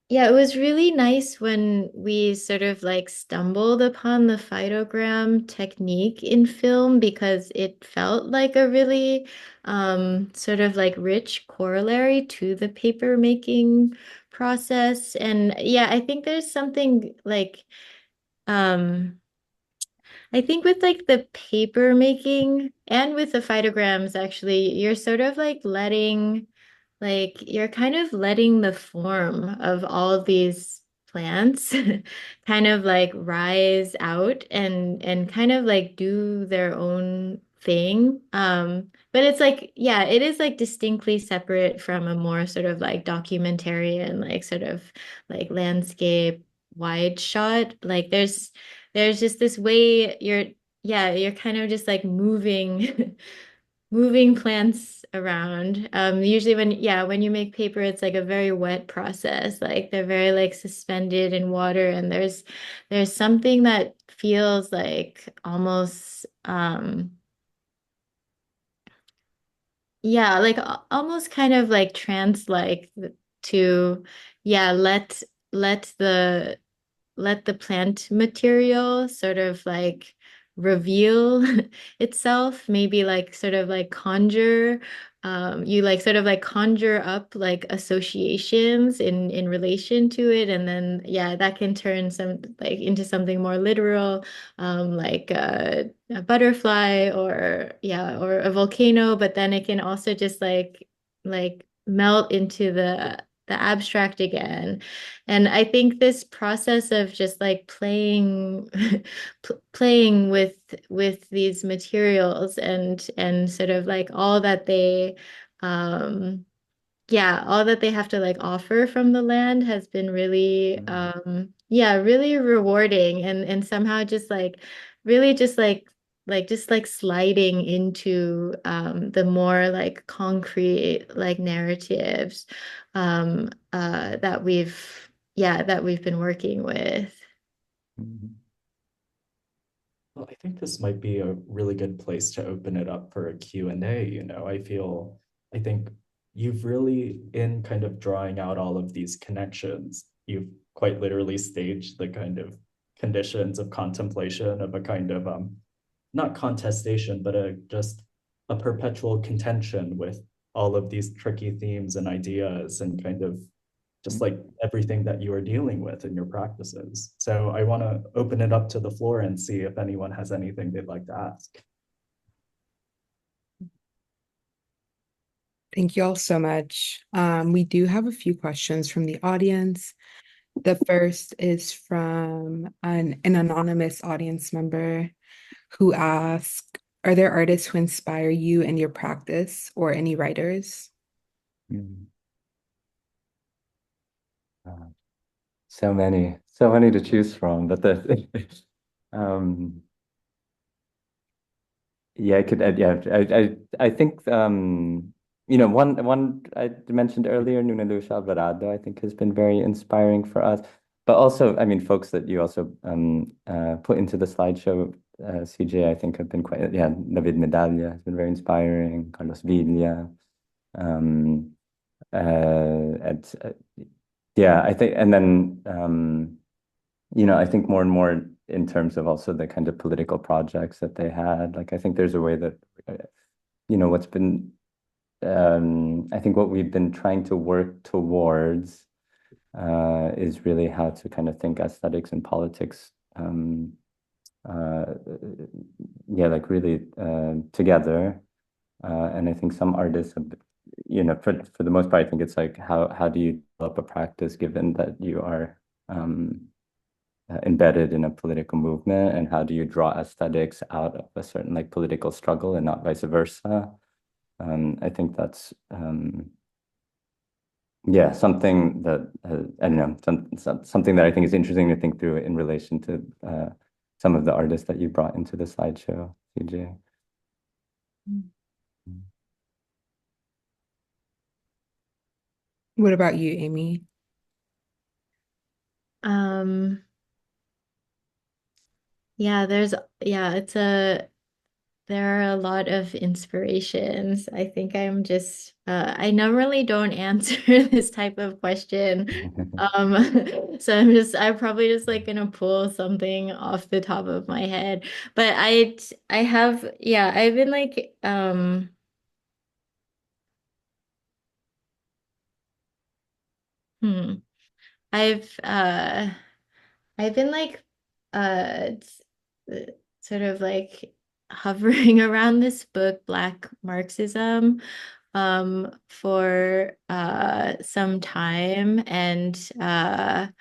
D: yeah, it was really nice when we sort of like stumbled upon the phytogram technique in film because it felt like a really sort of like rich corollary to the paper making process. And yeah, I think there's something like um I think with like the paper making and with the phytograms, actually, you're sort of like you're kind of letting the form of all of these plants kind of like rise out and kind of like do their own thing. But it's like, yeah, it is like distinctly separate from a more sort of like documentarian, like sort of like landscape wide shot. Like there's just this way you're kind of just like moving moving plants around. Usually when you make paper, it's like a very wet process. Like they're very like suspended in water, and there's something that feels like almost yeah, like almost kind of like trance-like to yeah, let the let the plant material sort of like reveal itself, maybe like sort of like conjure, you like sort of like conjure up like associations in relation to it, and then yeah, that can turn some like into something more literal, like a butterfly or yeah, or a volcano, but then it can also just like melt into the abstract again. And I think this process of just like playing playing with these materials and sort of like all that they um yeah, all that they have to like offer from the land has been really yeah, really rewarding and somehow just like really just like sliding into the more like concrete like narratives that we've been working with.
C: Mhm.
B: Well, I think this might be a really good place to open it up for a Q&A. I think you've really, in kind of drawing out all of these connections, you've quite literally staged the kind of conditions of contemplation of a kind of not contestation, but just a perpetual contention with all of these tricky themes and ideas and kind of just like everything that you are dealing with in your practices. So I want to open it up to the floor and see if anyone has anything they'd like to ask.
A: Thank you all so much. We do have a few questions from the audience. The first is from an anonymous audience member who asked, are there artists who inspire you in your practice or any writers?
C: Mhm. So many to choose from, but um, yeah, I could, yeah, I think, one I mentioned earlier, Nuna Luz Alvarado, I think has been very inspiring for us. But also, I mean, folks that you also put into the slideshow, CJ, I think have been quite, yeah, David Medalla has been very inspiring, Carlos Villa, um, and yeah, I think, and then, I think more and more in terms of also the kind of political projects that they had. Like, I think there's a way that, what's been, I think what we've been trying to work towards is really how to kind of think aesthetics and politics, uh, yeah, like really together. And I think some artists have, for the most part, I think it's like how do you develop a practice given that you are embedded in a political movement, and how do you draw aesthetics out of a certain like political struggle and not vice versa. I think that's yeah, something that I don't know, something that I think is interesting to think through in relation to some of the artists that you brought into the slideshow, CJ.
A: What about you, Amy?
D: Yeah, there are a lot of inspirations. I think I'm just I normally don't answer this type of question. So I'm probably just like gonna pull something off the top of my head. But I have, yeah, I've been like hmm. I've uh I've been like sort of like hovering around this book, Black Marxism, for some time, and by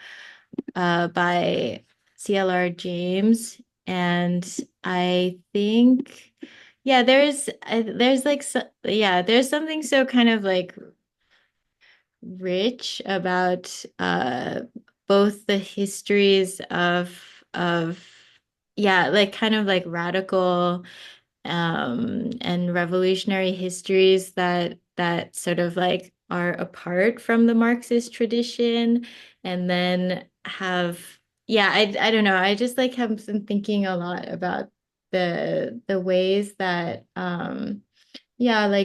D: CLR James. And I think yeah, there's like yeah, there's something so kind of like rich about both the histories of yeah, like kind of like radical and revolutionary histories that sort of like are apart from the Marxist tradition, and then have yeah, I don't know, I just like have been thinking a lot about the ways that yeah,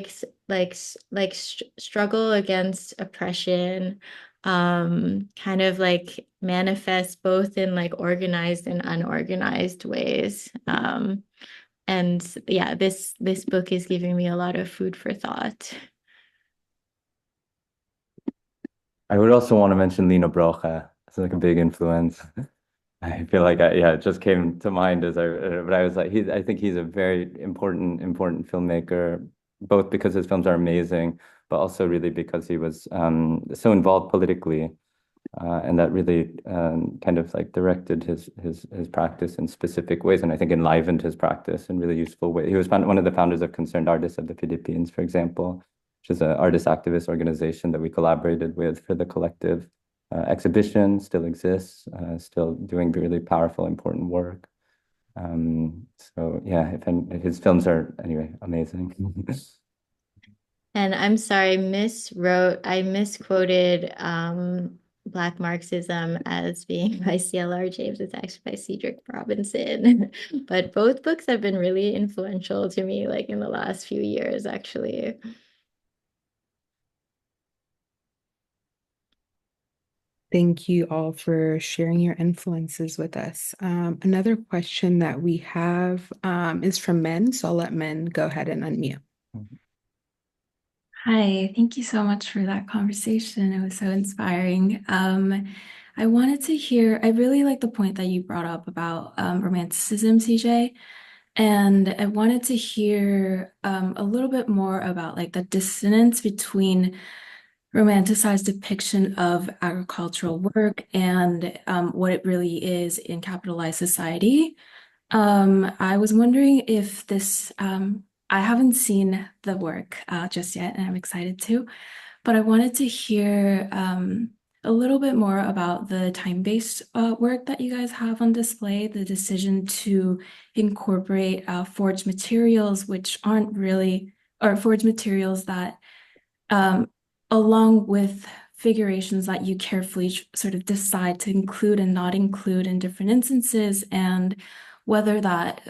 D: struggle against oppression, kind of like manifest both in like organized and unorganized ways. And yeah, this book is giving me a lot of food for thought.
C: I would also want to mention Lino Brocha as like a big influence. I feel like yeah, it just came to mind as but I was like, I think he's a very important filmmaker, both because his films are amazing, but also really because he was so involved politically, and that really kind of like directed his practice in specific ways, and I think enlivened his practice in really useful ways. He was one of the founders of Concerned Artists of the Philippines, for example, which is an artist activist organization that we collaborated with for the collective exhibition, still exists, still doing really powerful, important work. So yeah, if his films are anyway amazing.
D: And I'm sorry, I misquoted Black Marxism as being by CLR James. It's actually by Cedric Robinson. But both books have been really influential to me, like in the last few years, actually.
A: Thank you all for sharing your influences with us. Another question that we have is from Men, so I'll let Men go ahead and unmute.
E: Hi, thank you so much for that conversation. It was so inspiring. I wanted to hear, I really like the point that you brought up about romanticism, CJ. And I wanted to hear a little bit more about like the dissonance between romanticized depiction of agricultural work and what it really is in capitalized society. I was wondering if I haven't seen the work just yet, and I'm excited to, but I wanted to hear a little bit more about the time-based work that you guys have on display, the decision to incorporate forged materials, which aren't really, or forged materials that, along with figurations that you carefully sort of decide to include and not include in different instances, and whether that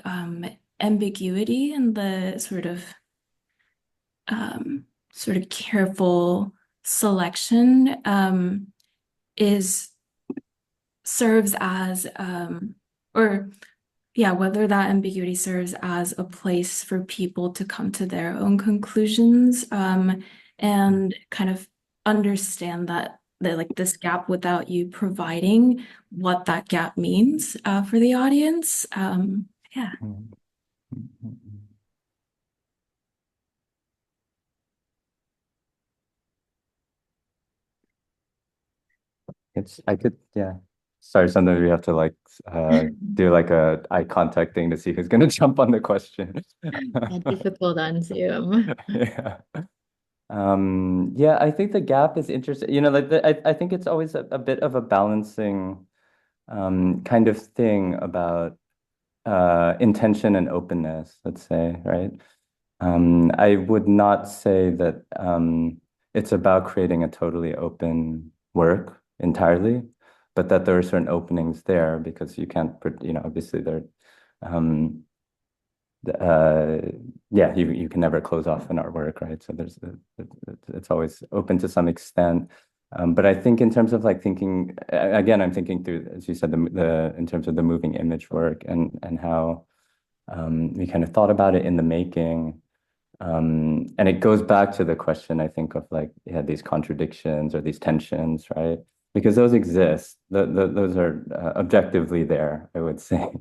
E: ambiguity and the sort of careful selection is serves as or yeah, whether that ambiguity serves as a place for people to come to their own conclusions and kind of understand that like this gap without you providing what that gap means for the audience. Yeah.
C: I could, yeah. sorry, sometimes we have to like do like a eye contact thing to see who's going to jump on the question.
D: Difficult on Zoom.
C: Yeah. Yeah, I think the gap is interesting. You know, like I think it's always a bit of a balancing kind of thing about intention and openness, let's say, right? I would not say that it's about creating a totally open work entirely, but that there are certain openings there because you can't, you know, obviously there, um, yeah, you can never close off an artwork, right? So it's always open to some extent. But I think in terms of like thinking, again, I'm thinking through, as you said, the in terms of the moving image work and how we kind of thought about it in the making. And it goes back to the question, I think, of like, yeah, these contradictions or these tensions, right? Because those exist. Those are objectively there, I would say.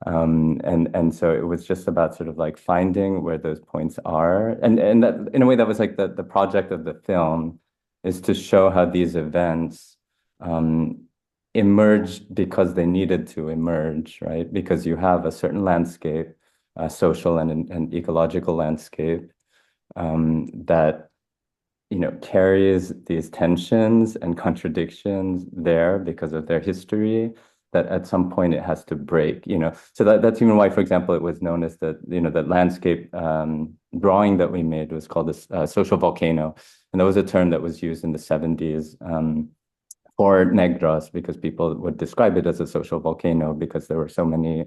C: And so it was just about sort of like finding where those points are. And that, in a way, that was like the project of the film, is to show how these events emerged because they needed to emerge, right? Because you have a certain landscape, social and ecological landscape, that, you know, carries these tensions and contradictions there because of their history, that at some point it has to break, you know. So that's even why, for example, it was known as the, you know, the landscape drawing that we made was called a social volcano. And that was a term that was used in the 70s for Negros, because people would describe it as a social volcano because there were so many,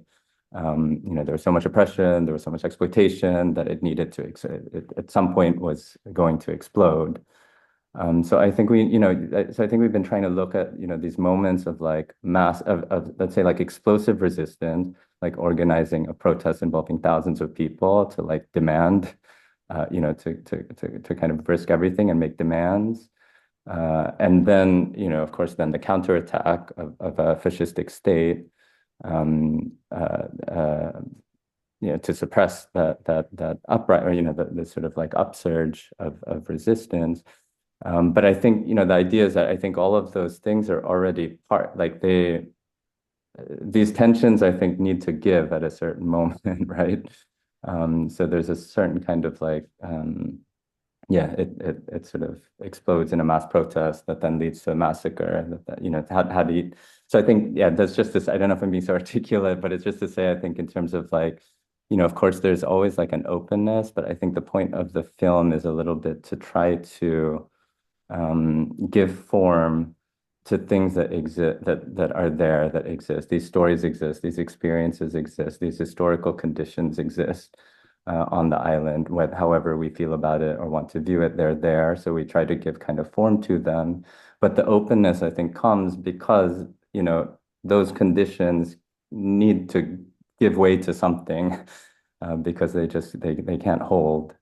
C: you know, there was so much oppression, there was so much exploitation that it needed to, it at some point was going to explode. So I think we, you know, so I think we've been trying to look at, you know, these moments of like of let's say like explosive resistance, like organizing a protest involving thousands of people to like demand, you know, to kind of risk everything and make demands. And then, you know, of course, then the counterattack of a fascistic state, um, uh, uh, you know, to suppress that uprising, or, you know, the sort of like upsurge of resistance. But I think, you know, the idea is that I think all of those things are already part, like these tensions, I think, need to give at a certain moment, right? So there's a certain kind of like, yeah, it sort of explodes in a mass protest that then leads to a massacre. You know, how do you? So I think, yeah, that's just this. I don't know if I'm being so articulate, but it's just to say, I think in terms of like, you know, of course, there's always like an openness, but I think the point of the film is a little bit to try to give form to things that exist, that are there, that exist. These stories exist, these experiences exist, these historical conditions exist on the island. However we feel about it or want to view it, they're there. So we try to give kind of form to them. But the openness, I think, comes because, you know, those conditions need to give way to something because they can't hold.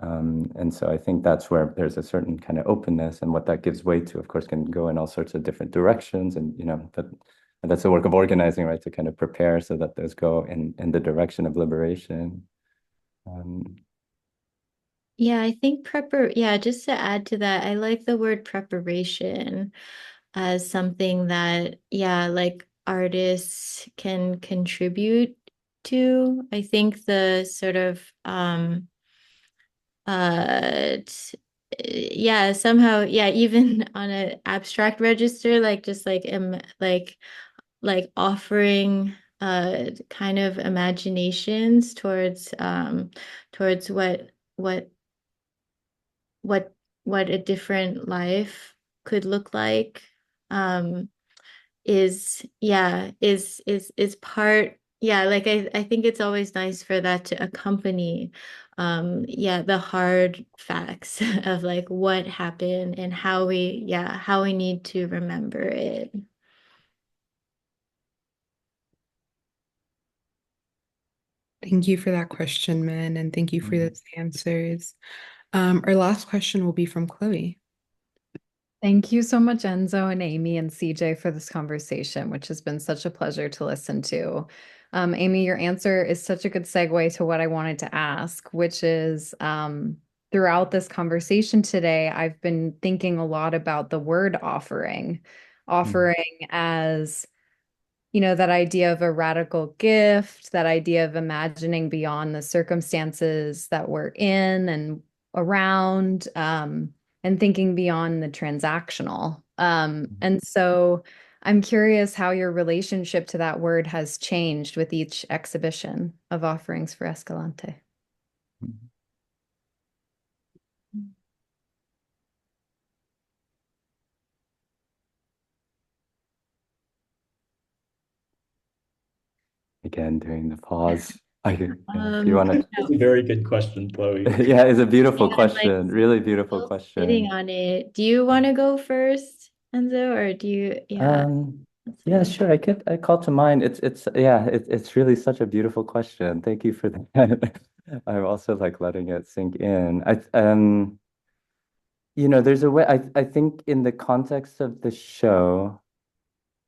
C: And so I think that's where there's a certain kind of openness, and what that gives way to, of course, can go in all sorts of different directions. And, you know, that's the work of organizing, right? To kind of prepare so that those go in the direction of liberation.
D: Yeah, I think just to add to that, I like the word preparation as something that, yeah, like artists can contribute to. I think the sort of yeah, somehow, yeah, even on an abstract register, like just like offering kind of imaginations towards what what what a different life could look like, um is part, yeah, like I think it's always nice for that to accompany the hard facts of like what happened and how we need to remember it.
A: Thank you for that question, Min, and thank you for those answers. Our last question will be from Chloe.
F: Thank you so much, Enzo and Amy and CJ, for this conversation, which has been such a pleasure to listen to. Amy, your answer is such a good segue to what I wanted to ask, which is throughout this conversation today, I've been thinking a lot about the word offering. offering as, you know, that idea of a radical gift, that idea of imagining beyond the circumstances that we're in and around, and thinking beyond the transactional. And so I'm curious how your relationship to that word has changed with each exhibition of offerings for Escalante.
C: Again, during the pause, if you want to.
B: That's a very good question, Chloe.
C: Yeah, it's a beautiful
D: Yeah,
C: question.
D: like,
C: Really beautiful
D: still
C: question.
D: sitting on it. Do you want to go first, Enzo, or do you? Yeah.
C: Yeah, sure. I call to mind. It's really such a beautiful question. Thank you for that. I'm also like letting it sink in. You know, there's a way I think in the context of the show,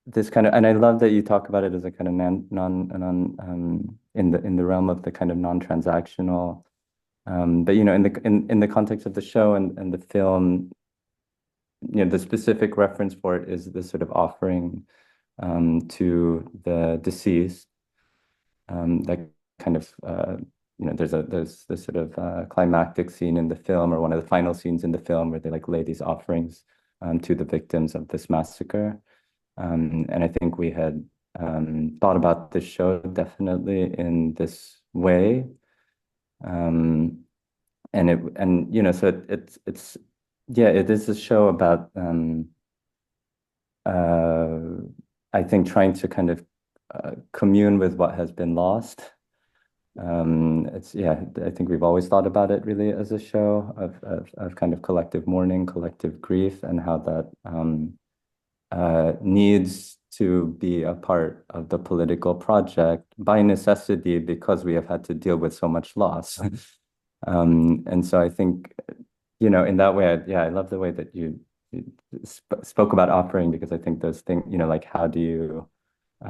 C: this kind of, and I love that you talk about it as a kind of in the realm of the kind of non-transactional. But you know, in the context of the show and the film, you know, the specific reference for it is this sort of offering to the deceased. That kind of you know, there's this sort of climactic scene in the film, or one of the final scenes in the film, where they like lay these offerings to the victims of this massacre. And I think we had thought about this show definitely in this way. And you know, so it's yeah, it is a show about I think trying to kind of commune with what has been lost. I think we've always thought about it really as a show of kind of collective mourning, collective grief, and how that needs to be a part of the political project by necessity, because we have had to deal with so much loss. And so I think, you know, in that way, I love the way that you spoke about offering, because I think those things, you know, like how do you, I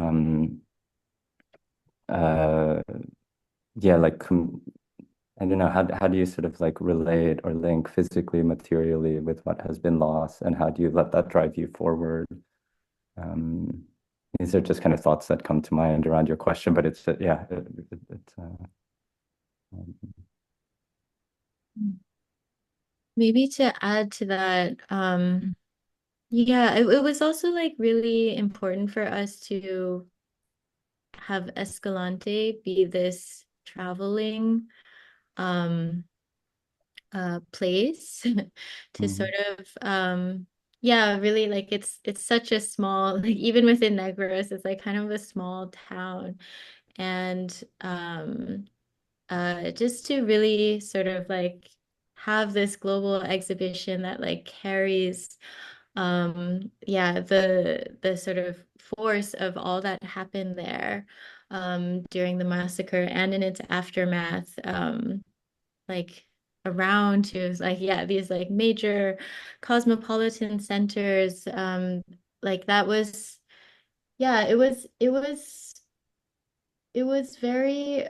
C: don't know, how do you sort of like relate or link physically, materially with what has been lost, and how do you let that drive you forward? These are just kind of thoughts that come to mind around your question, but it's
D: Maybe to add to that, yeah, it was also like really important for us to have Escalante be this traveling place to sort of yeah, really, like it's such a small, like even within Negros, it's like kind of a small town. And just to really sort of like have this global exhibition that like carries yeah, the sort of force of all that happened there during the massacre and in its aftermath, like around to like, yeah, these like major cosmopolitan centers, like that was, yeah, it was very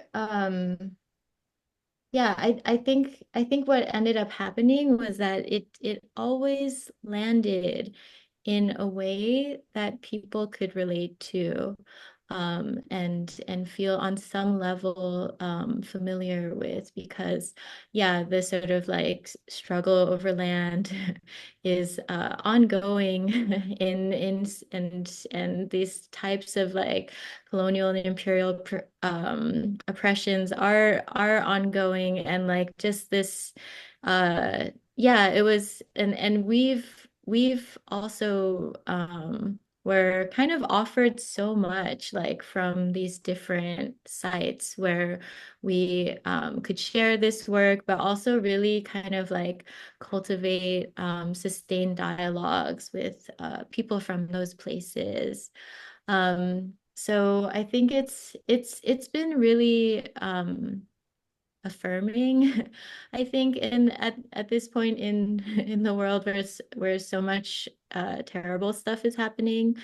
D: yeah, I think what ended up happening was that it always landed in a way that people could relate to, and feel on some level familiar with, because yeah, the sort of like struggle over land is ongoing and these types of like colonial and imperial oppressions are ongoing, and like just this yeah, it was, and we've also were kind of offered so much like from these different sites where we could share this work, but also really kind of like cultivate sustained dialogues with people from those places. So I think it's been really affirming, I think, in at this point in the world where so much terrible stuff is happening,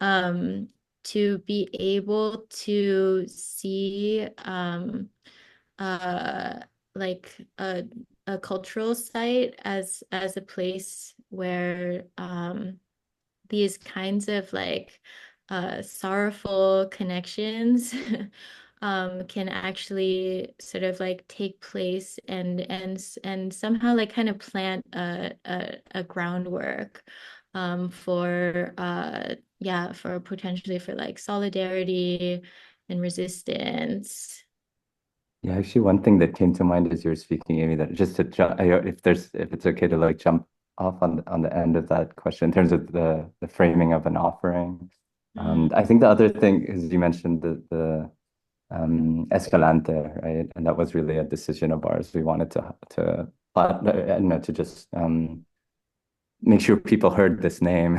D: to be able to see uh like a cultural site as a place where these kinds of like sorrowful connections can actually sort of like take place and somehow like kind of plant a groundwork for yeah, for potentially for like solidarity and resistance.
C: Yeah, actually, one thing that came to mind as you were speaking, Amy, that just to jump, if it's okay to like jump off on the end of that question in terms of the framing of an offering. I think the other thing is you mentioned the Escalante, right? And that was really a decision of ours. We wanted to just make sure people heard this name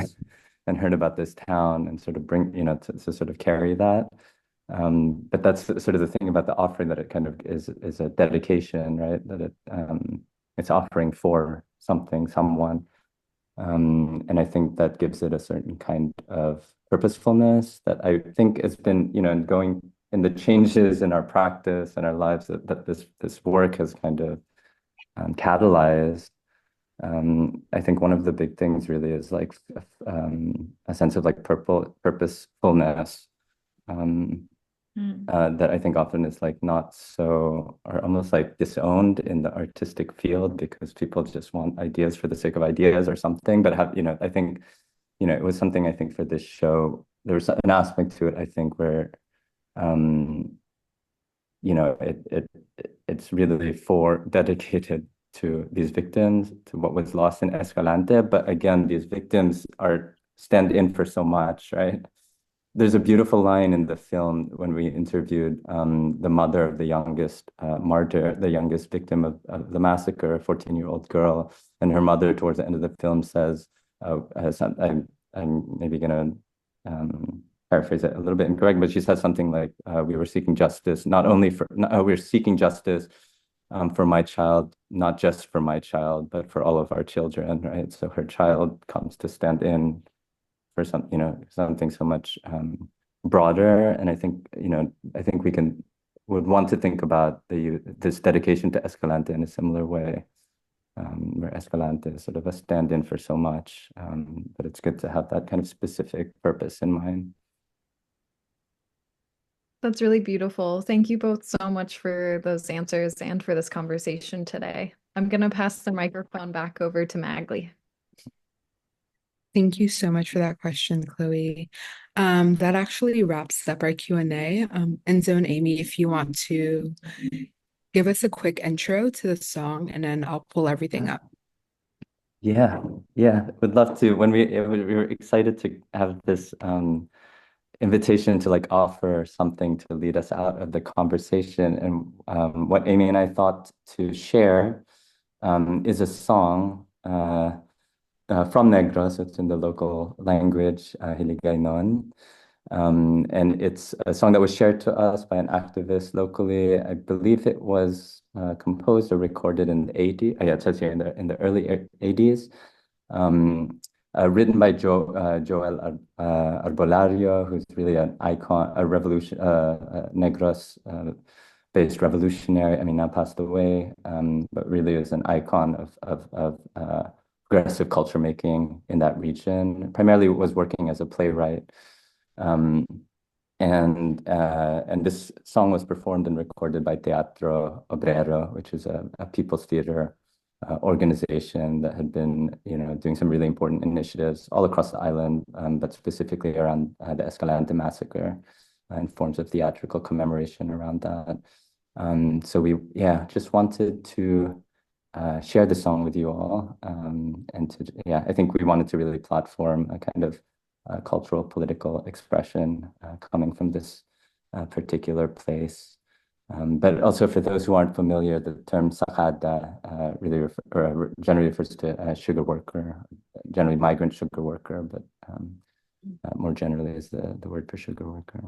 C: and heard about this town and sort of bring, to sort of carry that. But that's sort of the thing about the offering, that it kind of is a dedication, right? That it's offering for something, someone. And I think that gives it a certain kind of purposefulness that I think has been, going in the changes in our practice and our lives that this work has kind of catalyzed. I think one of the big things really is like a sense of like purposefulness. That I think often is like not so, or almost like disowned in the artistic field, because people just want ideas for the sake of ideas or something. But I think, it was something I think for this show, there was an aspect to it, I think, where, it's really dedicated to these victims, to what was lost in Escalante. But again, these victims stand in for so much, right? There's a beautiful line in the film when we interviewed the mother of the youngest martyr, the youngest victim of the massacre, a 14-year-old girl. And her mother, towards the end of the film, says, I'm maybe going to paraphrase it a little bit incorrect, but she says something like, we were seeking justice, we're seeking justice for my child, not just for my child, but for all of our children, right? So her child comes to stand in for something so much broader. And I think, I think would want to think about this dedication to Escalante in a similar way, where Escalante is sort of a stand-in for so much, but it's good to have that kind of specific purpose in mind.
F: That's really beautiful. Thank you both so much for those answers and for this conversation today. I'm going to pass the microphone back over to Magli.
A: Thank you so much for that question, Chloe. That actually wraps up our Q&A. Enzo and Amy, if you want to give us a quick intro to the song, and then I'll pull everything up.
C: Yeah, would love to. When we were excited to have this invitation to like offer something to lead us out of the conversation, and what Amy and I thought to share is a song from Negros. It's in the local language, Hiligaynon. And it's a song that was shared to us by an activist locally. I believe it was composed or recorded in the 80s. Yeah, it says here in the early 80s. Written by Joel Arbolario, who's really an icon, a revolution, Negros based revolutionary. I mean, now passed away, but really is an icon of progressive culture making in that region. Primarily was working as a playwright. And this song was performed and recorded by Teatro Obrero, which is a people's theater organization that had been, doing some really important initiatives all across the island, but specifically around the Escalante massacre and forms of theatrical commemoration around that. So we, just wanted to share the song with you all, and I think we wanted to really platform a kind of cultural political expression coming from this particular place. But also for those who aren't familiar, the term sakada generally refers to a sugar worker, generally migrant sugar worker, but more generally is the word for sugar worker.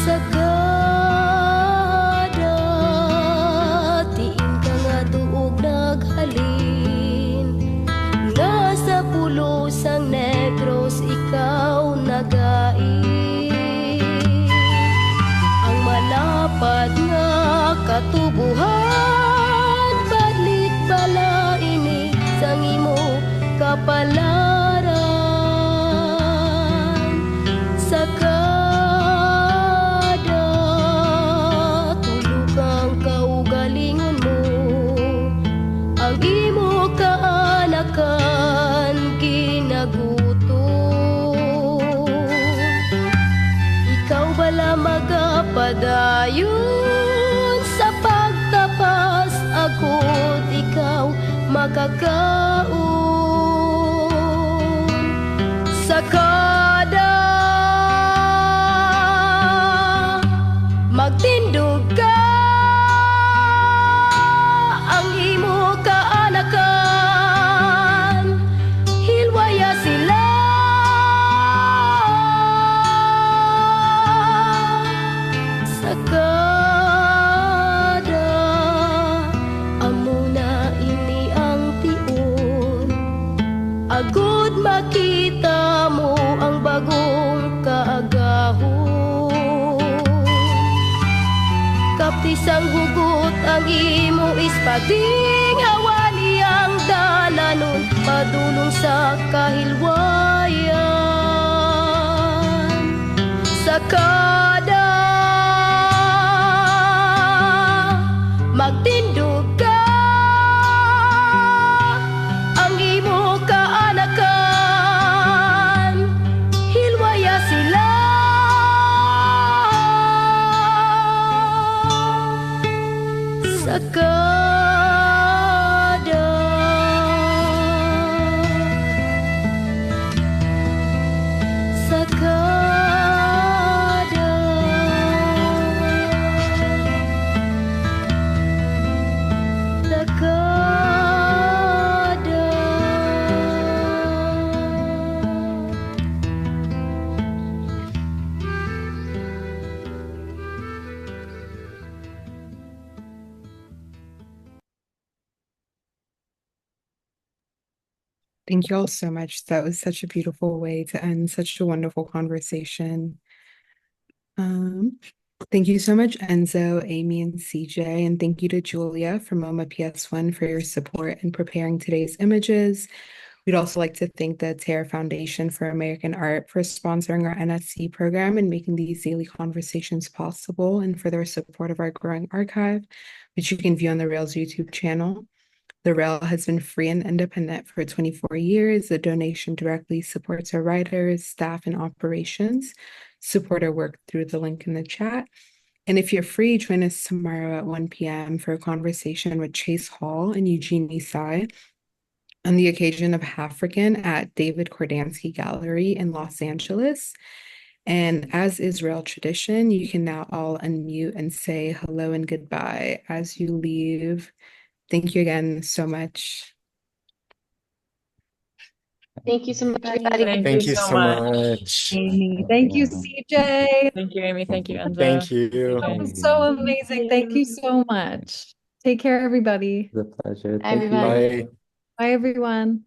G: Sa katubuhan badlit bala ini sang imo kapalaran sa kada tulukang kaugalingon mo ang imo kaanakan kinagutom ikaw bala magapadayon sa pagtapas ako't ikaw makakaon sa kada magtindog ka ang imo kaanakan hilwaya sila sa kada amo na ini ang tion agud makita mo ang bagong kaagahon kaptisang hugot ang imo ispading hawani ang dalanon padulong sa kahilwayan sa kada magtindog ka ang imo kaanakan hilwaya sila sa kada sa kada sa kada
A: Thank you all so much. That was such a beautiful way to end such a wonderful conversation. Thank you so much, Enzo, Amy, and CJ, and thank you to Julia from MoMA PS1 for your support in preparing today's images. We'd also like to thank the Terra Foundation for American Art for sponsoring our NSE program and making these daily conversations possible, and for their support of our growing archive, which you can view on the Rails YouTube channel. The Rail has been free and independent for 24 years. The donation directly supports our writers, staff, and operations. Support our work through the link in the chat. And if you're free, join us tomorrow at 1 p.m. for a conversation with Chase Hall and Eugene Isai on the occasion of African at David Kordansky Gallery in Los Angeles. And as is Rail tradition, you can now all unmute and say hello and goodbye as you leave. Thank you again so much.
H: Thank you so much,
D: Everybody.
H: everybody.
I: Thank you so much.
F: Amy. Thank you, CJ.
J: Thank you, Amy. Thank you, Enzo.
I: Thank you.
F: That was so amazing. Thank you so much. Take care, everybody.
C: It's a pleasure.
H: Bye,
C: Thank you.
H: everyone.
I: Bye.
F: Bye, everyone.